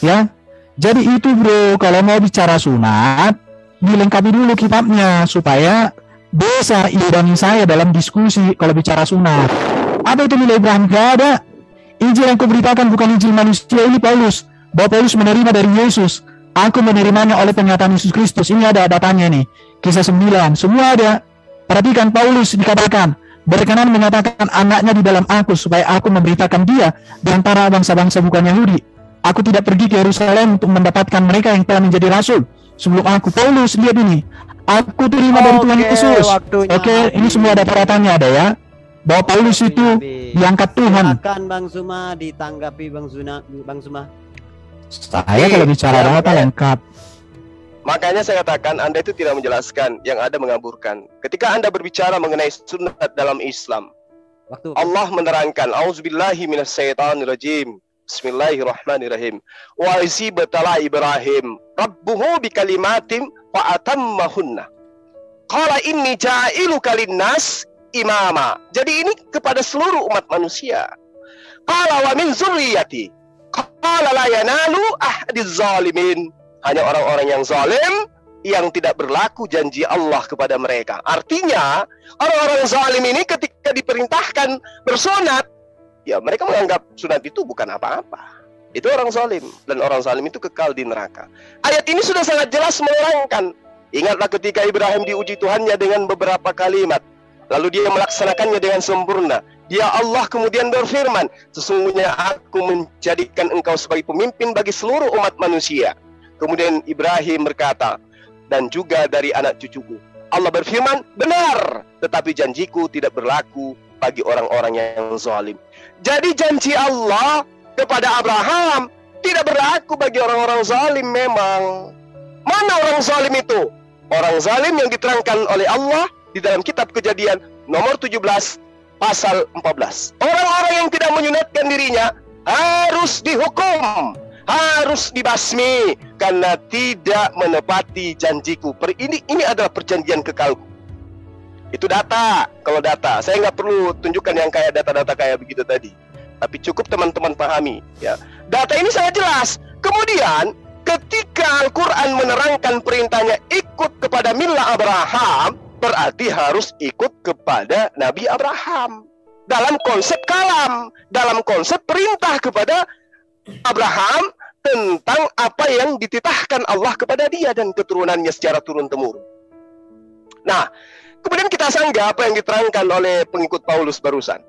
[SPEAKER 4] Ya, jadi itu bro, kalau mau bicara sunat, dilengkapi dulu kitabnya supaya bisa imbangi saya dalam diskusi kalau bicara sunat. Apa itu nilai Ibrahim? Gak ada. Injil yang kuberitakan bukan Injil manusia ini Paulus. Bahwa Paulus menerima dari Yesus. Aku menerimanya oleh pernyataan Yesus Kristus. Ini ada datanya nih. Kisah 9. Semua ada. Perhatikan Paulus dikatakan, berkenan menyatakan anaknya di dalam aku supaya aku memberitakan dia di antara bangsa-bangsa bukan Yahudi. Aku tidak pergi ke Yerusalem untuk mendapatkan mereka yang telah menjadi rasul sebelum aku. Paulus, lihat ini. Aku terima dari Tuhan Yesus. Oke, ini semua data-datanya ada ya. Bahwa Paulus itu diangkat Tuhan.
[SPEAKER 7] Silakan Bang Suma ditanggapi Bang Suma.
[SPEAKER 4] Saya kalau bicara data lengkap.
[SPEAKER 2] Makanya saya katakan Anda itu tidak menjelaskan, yang ada mengaburkan. Ketika Anda berbicara mengenai sunat dalam Islam, Allah menerangkan, Auzubillahi minasyaitonirrajim. Bismillahirrahmanirrahim. Wa izi batala Ibrahim rabbuhu bikalimatin fa atammahunna. Qala inni ja'iluka linnas imama. Jadi ini kepada seluruh umat manusia. Qala wa min zurriyyati. Qala la yanalu ahdiz zalimin. Hanya orang-orang yang zalim yang tidak berlaku janji Allah kepada mereka. Artinya, orang-orang zalim ini ketika diperintahkan bersunat, ya mereka menganggap sunat itu bukan apa-apa. Itu orang zalim, dan orang zalim itu kekal di neraka. Ayat ini sudah sangat jelas menerangkan. Ingatlah ketika Ibrahim diuji Tuhannya dengan beberapa kalimat, lalu dia melaksanakannya dengan sempurna. Dia Allah kemudian berfirman, sesungguhnya aku menjadikan engkau sebagai pemimpin bagi seluruh umat manusia. Kemudian Ibrahim berkata, dan juga dari anak cucuku. Allah berfirman, benar, tetapi janjiku tidak berlaku bagi orang-orang yang zalim. Jadi janji Allah kepada Abraham tidak berlaku bagi orang-orang zalim memang. Mana orang zalim itu? Orang zalim yang diterangkan oleh Allah di dalam kitab Kejadian nomor 17 pasal 14. Orang-orang yang tidak menyunatkan dirinya harus dihukum, harus dibasmi karena tidak menepati janjiku. Ini adalah perjanjian kekalku. Itu data. Kalau data, saya nggak perlu tunjukkan yang kayak data-data kayak begitu tadi. Tapi cukup teman-teman pahami. Ya, data ini sangat jelas. Kemudian ketika Al-Quran menerangkan perintahnya ikut kepada millah Abraham, berarti harus ikut kepada Nabi Abraham. Dalam konsep kalam, dalam konsep perintah kepada Abraham tentang apa yang dititahkan Allah kepada dia dan keturunannya secara turun-temurun. Nah, kemudian kita sanggah apa yang diterangkan oleh pengikut Paulus barusan.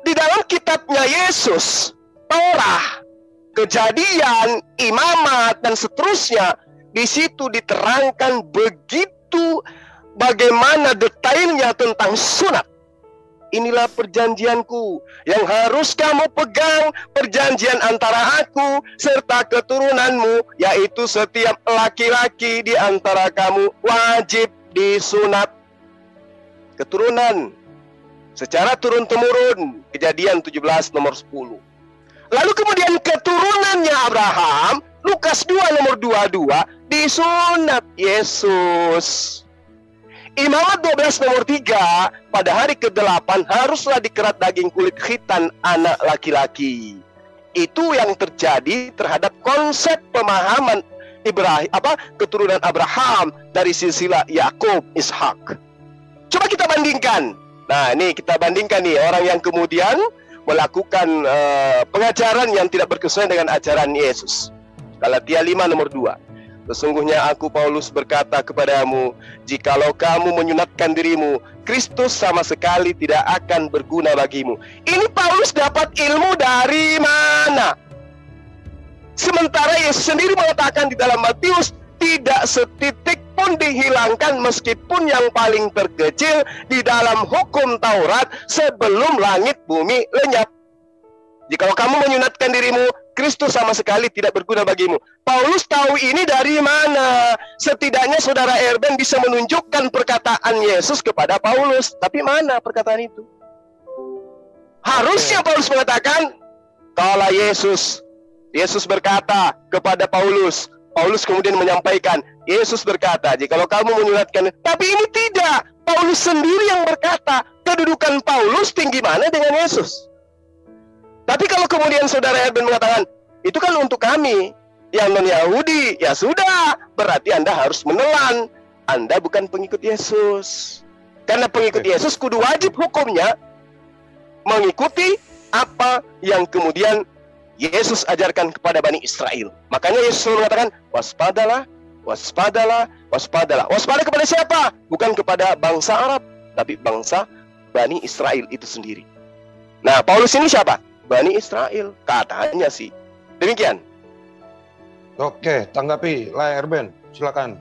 [SPEAKER 2] Di dalam kitabnya Yesus, Torah, Kejadian, Imamat, dan seterusnya, di situ diterangkan begitu bagaimana detailnya tentang sunat. Inilah perjanjianku yang harus kamu pegang, perjanjian antara aku serta keturunanmu, yaitu setiap laki-laki di antara kamu wajib disunat. Keturunan secara turun-temurun, Kejadian 17 nomor 10. Lalu kemudian keturunannya Abraham, Lukas 2 nomor 22, disunat Yesus. Imamat 12 nomor 3, pada hari ke-8 haruslah dikerat daging kulit khitan anak laki-laki. Itu yang terjadi terhadap konsep pemahaman Ibrahim, keturunan Abraham dari silsilah Yakub, Ishak. Coba kita bandingkan. Nah, ini kita bandingkan nih orang yang kemudian melakukan pengajaran yang tidak berkesuaian dengan ajaran Yesus. Galatia 5 nomor 2. Sesungguhnya aku Paulus berkata kepadamu, jikalau kamu menyunatkan dirimu, Kristus sama sekali tidak akan berguna bagimu. Ini Paulus dapat ilmu dari mana? Sementara Yesus sendiri mengatakan di dalam Matius, tidak setitik pun dihilangkan meskipun yang paling terkecil di dalam hukum Taurat sebelum langit bumi lenyap. Jikalau kamu menyunatkan dirimu, Kristus sama sekali tidak berguna bagimu. Paulus tahu ini dari mana? Setidaknya saudara Erben bisa menunjukkan perkataan Yesus kepada Paulus. Tapi mana perkataan itu? Harusnya Paulus mengatakan, kalau Yesus berkata kepada Paulus. Paulus kemudian menyampaikan, Yesus berkata, jikalau kamu menyunatkan. Tapi ini tidak. Paulus sendiri yang berkata. Kedudukan Paulus tinggi mana dengan Yesus? Tapi kalau kemudian saudara Herben mengatakan, itu kan untuk kami yang non-Yahudi, ya sudah, berarti Anda harus menelan. Anda bukan pengikut Yesus. Karena pengikut Yesus kudu wajib hukumnya mengikuti apa yang kemudian Yesus ajarkan kepada Bani Israel. Makanya Yesus mengatakan, waspadalah, waspadalah, waspadalah. Waspada kepada siapa? Bukan kepada bangsa Arab, tapi bangsa Bani Israel itu sendiri. Nah, Paulus ini siapa? Bani Israel, katanya sih. Demikian.
[SPEAKER 6] Oke, tanggapi lah Herben, silakan.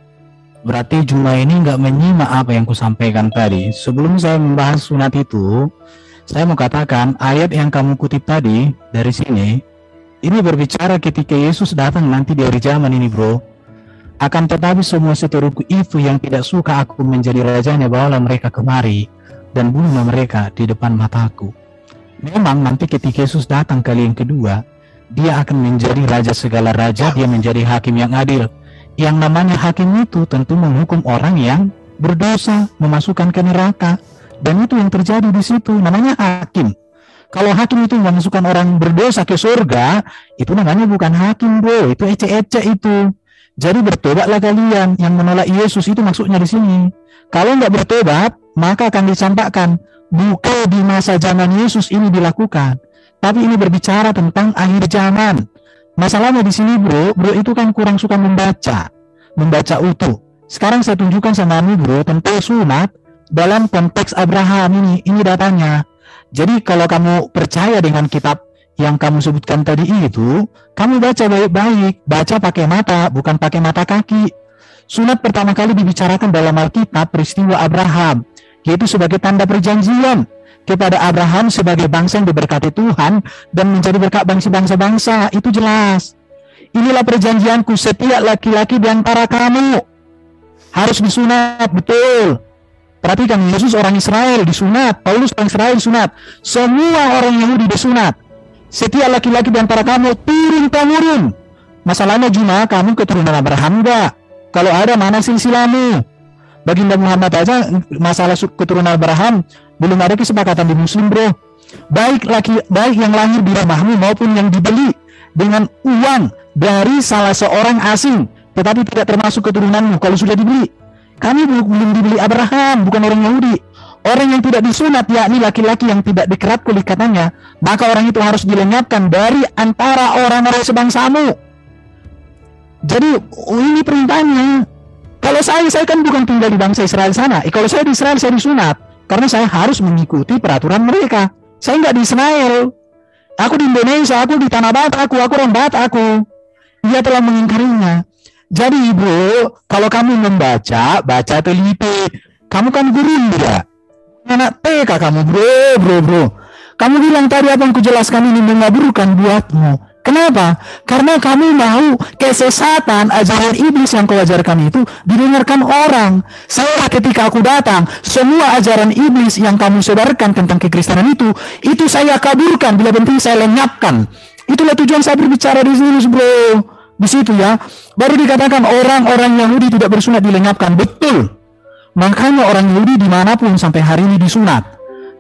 [SPEAKER 4] Berarti Juma ini nggak menyimak apa yang kusampaikan tadi. Sebelum saya membahas sunat itu, saya mau katakan ayat yang kamu kutip tadi dari sini, ini berbicara ketika Yesus datang nanti di hari zaman ini, bro. Akan tetapi semua seteruku itu yang tidak suka aku menjadi rajanya, bawalah mereka kemari dan bunuhlah mereka di depan mataku. Memang nanti ketika Yesus datang kali yang kedua, dia akan menjadi raja segala raja, dia menjadi hakim yang adil. Yang namanya hakim itu tentu menghukum orang yang berdosa, memasukkan ke neraka. Dan itu yang terjadi di situ, namanya hakim. Kalau hakim itu memasukkan orang berdosa ke surga, itu namanya bukan hakim, bro. Itu ece-ece itu. Jadi bertobatlah kalian yang menolak Yesus, itu maksudnya di sini. Kalau nggak bertobat, maka akan dicampakkan. Bukan di masa zaman Yesus ini dilakukan, tapi ini berbicara tentang akhir zaman. Masalahnya di sini, bro itu kan kurang suka membaca utuh. Sekarang saya tunjukkan sama kamu, bro, tentang sunat dalam konteks Abraham ini datanya. Jadi kalau kamu percaya dengan kitab yang kamu sebutkan tadi itu, kamu baca baik-baik, baca pakai mata, bukan pakai mata kaki. Sunat pertama kali dibicarakan dalam Alkitab peristiwa Abraham, yaitu sebagai tanda perjanjian kepada Abraham sebagai bangsa yang diberkati Tuhan dan menjadi berkat bangsa-bangsa. Itu jelas. Inilah perjanjianku, setiap laki-laki di antara kamu harus disunat, betul. Perhatikan, Yesus orang Israel disunat, Paulus orang Israel disunat, semua orang Yahudi disunat. Setiap laki-laki di antara kamu turun-temurun. Masalahnya Juma, kamu keturunan Abraham enggak? Kalau ada, mana silsilahmu? Baginda Muhammad aja masalah keturunan Abraham belum ada kesepakatan di Muslim, bro. Baik yang lahir di rumahmu maupun yang dibeli dengan uang dari salah seorang asing, tetapi tidak termasuk keturunanmu kalau sudah dibeli. Kami belum dibeli Abraham, bukan orang Yahudi. Orang yang tidak disunat, yakni laki-laki yang tidak dikerat kulit katanya, maka orang itu harus dilenyapkan dari antara orang-orang sebangsamu. Jadi ini perintahnya. Kalau saya kan bukan tinggal di bangsa Israel sana. Kalau saya di Israel, saya disunat. Karena saya harus mengikuti peraturan mereka. Saya nggak di Israel. Aku di Indonesia, aku di tanah Batak, aku orang Batak. Dia telah mengingkarinya. Jadi bro, kalau kamu membaca, baca teliti. Kamu kan guru enggak? Anak TK kamu, bro. Kamu bilang tadi apa yang kujelaskan ini mengaburkan buatmu. Kenapa? Karena kamu mau kesesatan ajaran iblis yang kau ajarkan itu didengarkan orang. Saya ketika aku datang, semua ajaran iblis yang kamu sebarkan tentang kekristenan itu saya kaburkan, bila penting saya lenyapkan. Itulah tujuan saya berbicara di sini, bro. Di situ ya, baru dikatakan orang-orang Yahudi tidak bersunat dilenyapkan. Betul. Makanya orang Yahudi dimanapun sampai hari ini disunat.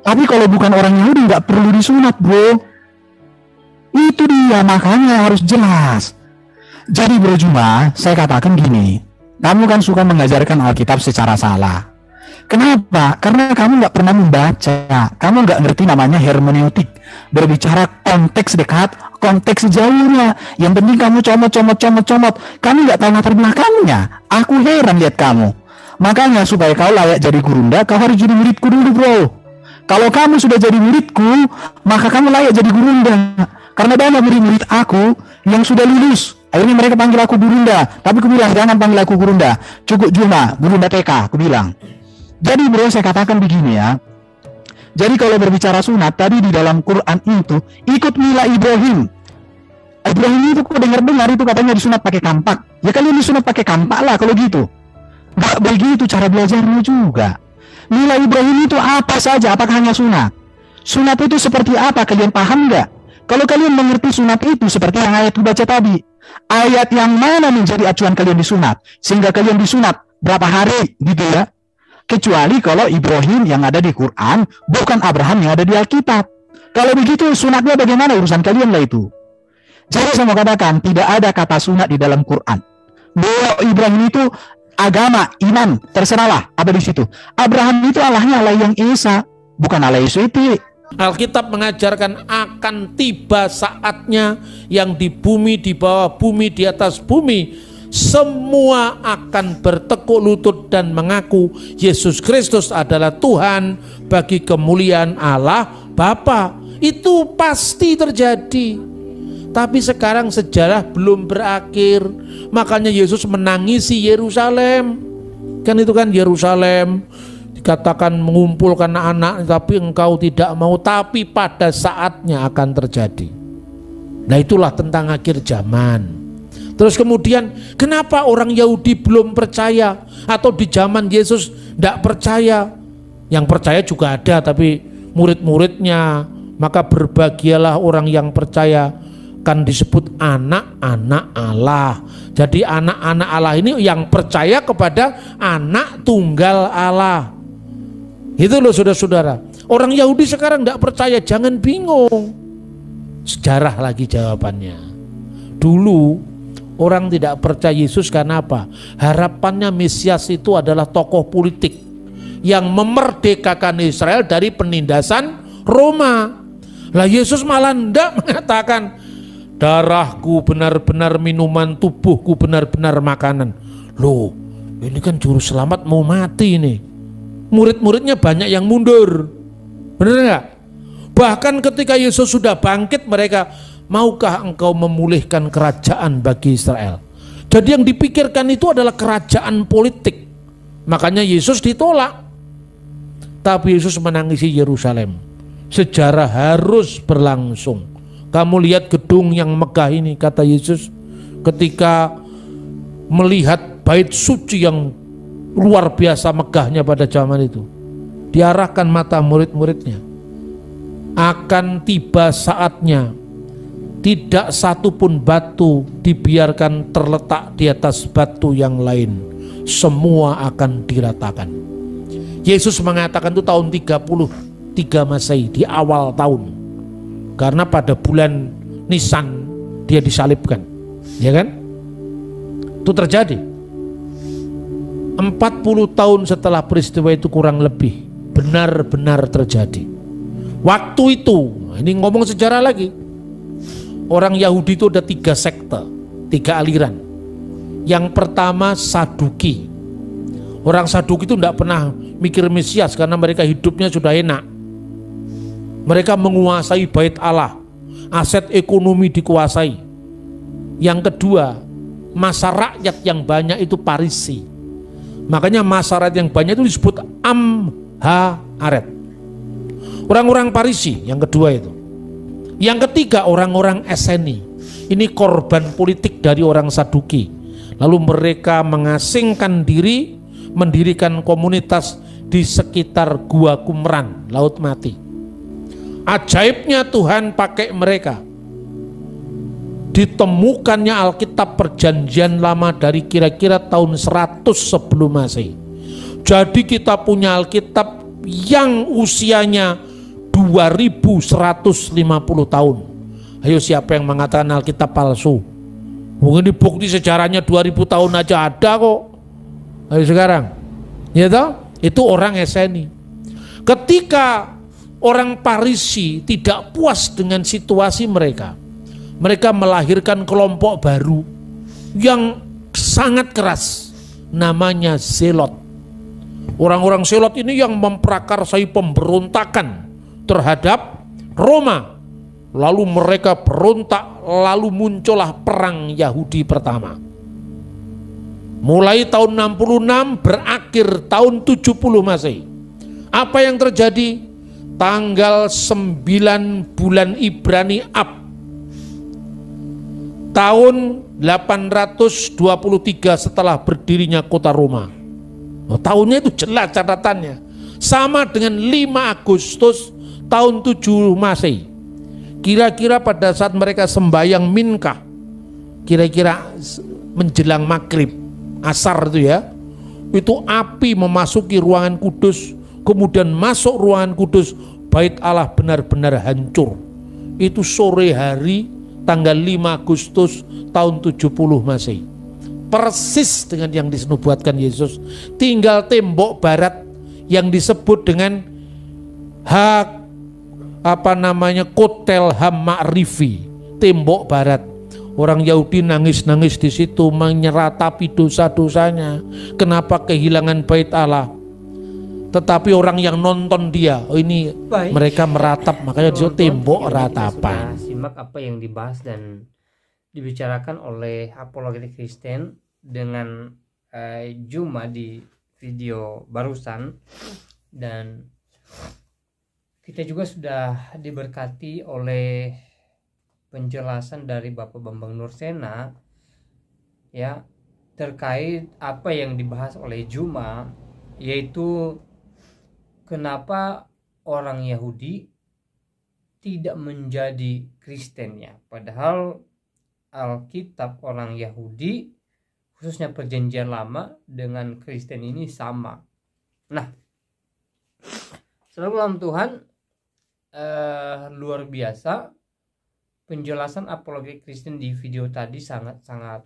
[SPEAKER 4] Tapi kalau bukan orang Yahudi nggak perlu disunat, bro. Itu dia, makanya harus jelas. Jadi bro Juma, saya katakan gini, kamu kan suka mengajarkan Alkitab secara salah. Kenapa? Karena kamu nggak pernah membaca, kamu nggak ngerti namanya hermeneutik, berbicara konteks dekat, konteks jauhnya. Yang penting kamu comot, kamu nggak tahu latar belakangnya. Aku heran lihat kamu. Makanya supaya kau layak jadi gurunda, kau harus jadi muridku dulu, bro. Kalau kamu sudah jadi muridku, maka kamu layak jadi gurunda. Karena banyak murid-murid aku yang sudah lulus. Akhirnya mereka panggil aku gurunda. Tapi aku bilang, jangan panggil aku gurunda. Cukup Juma, gurunda TK, aku bilang. Jadi bro, saya katakan begini ya. Jadi kalau berbicara sunat, tadi di dalam Quran itu, ikut mila Ibrahim. Ibrahim itu kok dengar-dengar itu katanya disunat pakai kampak. Ya kalian disunat pakai kampak lah kalau gitu. Gak begitu cara belajarnya juga. Mila Ibrahim itu apa saja, apakah hanya sunat? Sunat itu seperti apa, kalian paham nggak? Kalau kalian mengerti sunat itu seperti yang ayat baca tadi, ayat yang mana menjadi acuan kalian disunat, sehingga kalian disunat berapa hari gitu ya. Kecuali kalau Ibrahim yang ada di Quran bukan Abraham yang ada di Alkitab. Kalau begitu sunatnya bagaimana, urusan kalian lah itu. Jadi saya mau katakan tidak ada kata sunat di dalam Quran. Doa Ibrahim itu agama, iman, terserahlah apa di situ. Abraham itu Allahnya Allah yang Esa, bukan Allah Yesus itu.
[SPEAKER 3] Alkitab mengajarkan akan tiba saatnya yang di bumi, di bawah bumi, di atas bumi, semua akan bertekuk lutut dan mengaku Yesus Kristus adalah Tuhan bagi kemuliaan Allah Bapa. Itu pasti terjadi. Tapi sekarang sejarah belum berakhir. Makanya Yesus menangisi Yerusalem. Kan itu kan Yerusalem dikatakan mengumpulkan anak-anak, tapi engkau tidak mau, tapi pada saatnya akan terjadi. Nah itulah tentang akhir zaman. Terus kemudian kenapa orang Yahudi belum percaya, atau di zaman Yesus tidak percaya? Yang percaya juga ada, tapi murid-muridnya. Maka berbahagialah orang yang percaya, kan disebut anak-anak Allah. Jadi anak-anak Allah ini yang percaya kepada anak tunggal Allah. Itu loh saudara-saudara. Orang Yahudi sekarang tidak percaya, jangan bingung. Sejarah lagi jawabannya. Dulu orang tidak percaya Yesus karena apa? Harapannya Mesias itu adalah tokoh politik yang memerdekakan Israel dari penindasan Roma. Lah Yesus malah tidak mengatakan darahku benar-benar minuman, tubuhku benar-benar makanan. Loh, ini kan juru selamat mau mati nih. Murid-muridnya banyak yang mundur. Benar enggak? Bahkan ketika Yesus sudah bangkit, mereka, maukah engkau memulihkan kerajaan bagi Israel? Jadi yang dipikirkan itu adalah kerajaan politik. Makanya Yesus ditolak. Tapi Yesus menangisi Yerusalem. Sejarah harus berlangsung. Kamu lihat gedung yang megah ini, kata Yesus, ketika melihat bait suci yang luar biasa megahnya pada zaman itu, diarahkan mata murid-muridnya. Akan tiba saatnya, tidak satu pun batu dibiarkan terletak di atas batu yang lain. Semua akan diratakan. Yesus mengatakan itu tahun 33 Masehi, di awal tahun. Karena pada bulan Nisan dia disalibkan, ya kan? Itu terjadi 40 tahun setelah peristiwa itu kurang lebih, benar-benar terjadi. Waktu itu, ini ngomong sejarah lagi, orang Yahudi itu ada 3 sekte, 3 aliran. Yang pertama Saduki. Orang Saduki itu tidak pernah mikir Mesias karena mereka hidupnya sudah enak. Mereka menguasai bait Allah, aset ekonomi dikuasai. Yang kedua, masa rakyat yang banyak itu Parisi. Makanya masa rakyat yang banyak itu disebut Amharet. Orang-orang Parisi yang kedua itu. Yang ketiga orang-orang Eseni. Ini korban politik dari orang Saduki. Lalu mereka mengasingkan diri, mendirikan komunitas di sekitar Gua Qumran, Laut Mati. Ajaibnya Tuhan pakai mereka. Ditemukannya Alkitab Perjanjian Lama dari kira-kira tahun 100 sebelum Masehi. Jadi kita punya Alkitab yang usianya 2150 tahun. Ayo siapa yang mengatakan Alkitab palsu? Mungkin dibukti sejarahnya 2000 tahun aja ada kok. Ayo sekarang. Ya toh? Itu orang Eseni. Ketika orang Parisi tidak puas dengan situasi mereka, mereka melahirkan kelompok baru yang sangat keras, namanya Zelot. Orang-orang Zelot ini yang memprakarsai pemberontakan terhadap Roma. Lalu mereka berontak, lalu muncullah perang Yahudi pertama. Mulai tahun 66 berakhir tahun 70 Masehi. Apa yang terjadi? Tanggal 9 bulan Ibrani Ab tahun 823 setelah berdirinya kota Roma. Tahunnya itu jelas catatannya. Sama dengan 5 Agustus tahun 7 Masehi. Kira-kira pada saat mereka sembahyang Minkah, kira-kira menjelang maghrib, asar itu ya, itu api memasuki ruangan kudus. Kemudian masuk ruangan kudus, bait Allah benar-benar hancur. Itu sore hari tanggal 5 Agustus tahun 70 Masehi. Persis dengan yang dinubuatkan Yesus. Tinggal tembok barat yang disebut dengan Kotel Ham-Ma'rifi, tembok barat. Orang Yahudi nangis-nangis di situ menyeratapi dosa-dosanya. Kenapa kehilangan bait Allah? Tetapi orang yang nonton dia, ini mereka meratap, makanya disebut tembok ratapan.
[SPEAKER 1] Kita simak apa yang dibahas dan dibicarakan oleh apologetik Kristen dengan Juma di video barusan, dan kita juga sudah diberkati oleh penjelasan dari Bapak Bambang Nursena ya terkait apa yang dibahas oleh Juma, yaitu kenapa orang Yahudi tidak menjadi Kristen ya, padahal Alkitab orang Yahudi khususnya Perjanjian Lama dengan Kristen ini sama. Nah, saudara dalam Tuhan, luar biasa penjelasan apologi Kristen di video tadi, sangat-sangat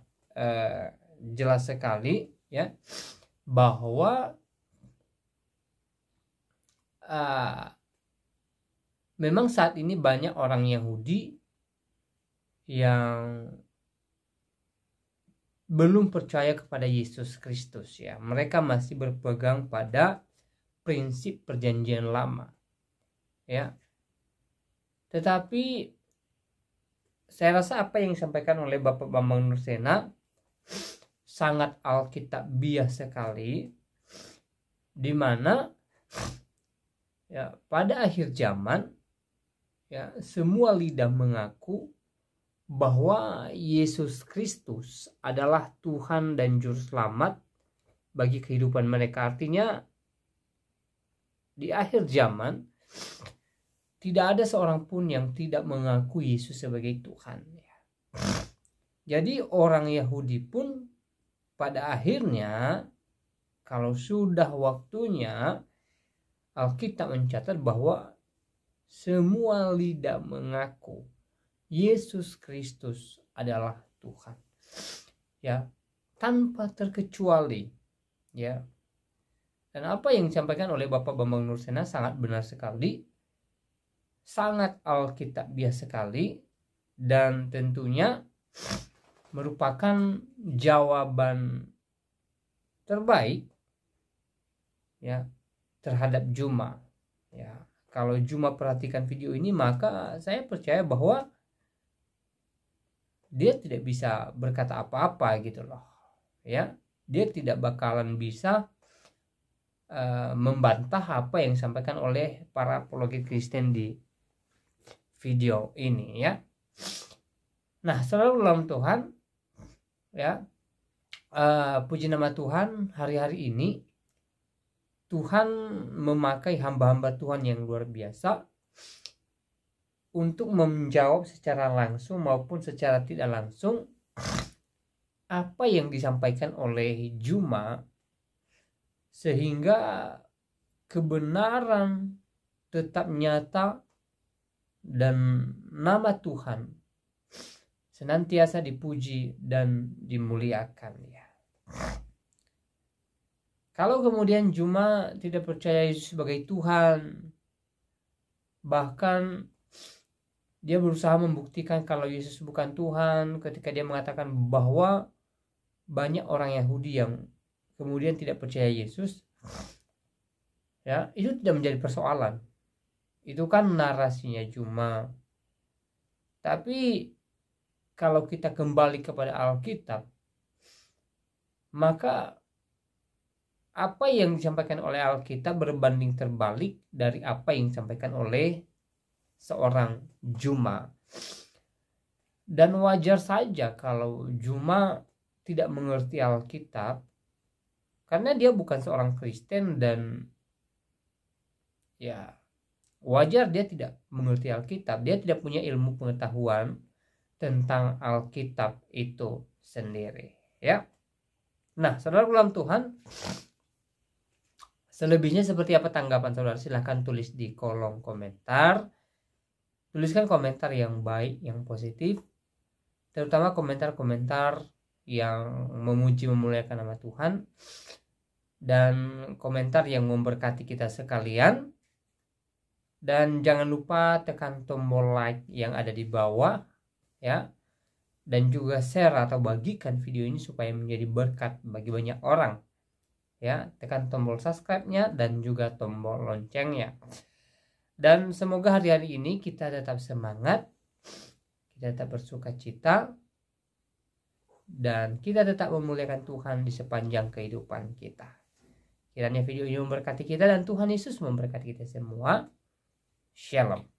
[SPEAKER 1] jelas sekali ya, bahwa memang saat ini banyak orang Yahudi yang belum percaya kepada Yesus Kristus ya. Mereka masih berpegang pada prinsip Perjanjian Lama ya. Tetapi saya rasa apa yang disampaikan oleh Bapak Bambang Nursena sangat alkitabiah sekali, di mana ya pada akhir zaman ya semua lidah mengaku bahwa Yesus Kristus adalah Tuhan dan Juru Selamat bagi kehidupan mereka. Artinya di akhir zaman tidak ada seorang pun yang tidak mengaku Yesus sebagai Tuhan. Jadi orang Yahudi pun pada akhirnya, kalau sudah waktunya, Alkitab mencatat bahwa semua lidah mengaku Yesus Kristus adalah Tuhan. Ya, tanpa terkecuali. Ya. Dan apa yang disampaikan oleh Bapak Bambang Nursena sangat benar sekali, sangat alkitabiah sekali, dan tentunya merupakan jawaban terbaik ya terhadap Juma. Ya, kalau Juma perhatikan video ini, maka saya percaya bahwa dia tidak bisa berkata apa-apa gitu loh. Ya, dia tidak bakalan bisa membantah apa yang disampaikan oleh para apologet Kristen di video ini ya. Nah, saudara dalam Tuhan ya, puji nama Tuhan, hari-hari ini Tuhan memakai hamba-hamba Tuhan yang luar biasa untuk menjawab secara langsung maupun secara tidak langsung apa yang disampaikan oleh Juma, sehingga kebenaran tetap nyata dan nama Tuhan senantiasa dipuji dan dimuliakan ya. Kalau kemudian Juma tidak percaya Yesus sebagai Tuhan, bahkan dia berusaha membuktikan kalau Yesus bukan Tuhan ketika dia mengatakan bahwa banyak orang Yahudi yang kemudian tidak percaya Yesus, ya, itu tidak menjadi persoalan. Itu kan narasinya Juma. Tapi kalau kita kembali kepada Alkitab, maka apa yang disampaikan oleh Alkitab berbanding terbalik dari apa yang disampaikan oleh seorang Juma. Dan wajar saja kalau Juma tidak mengerti Alkitab, karena dia bukan seorang Kristen, dan ya wajar dia tidak mengerti Alkitab. Dia tidak punya ilmu pengetahuan tentang Alkitab itu sendiri ya. Nah, saudara dalam Tuhan, Selebihnya seperti apa tanggapan saudara? Silahkan tulis di kolom komentar. Tuliskan komentar yang baik, yang positif, terutama komentar-komentar yang memuji memuliakan nama Tuhan, dan komentar yang memberkati kita sekalian. Dan jangan lupa tekan tombol like yang ada di bawah ya, dan juga share atau bagikan video ini supaya menjadi berkat bagi banyak orang ya. Tekan tombol subscribe-nya dan juga tombol loncengnya. Dan semoga hari-hari ini kita tetap semangat, kita tetap bersuka cita, dan kita tetap memuliakan Tuhan di sepanjang kehidupan kita. Kiranya video ini memberkati kita dan Tuhan Yesus memberkati kita semua. Shalom.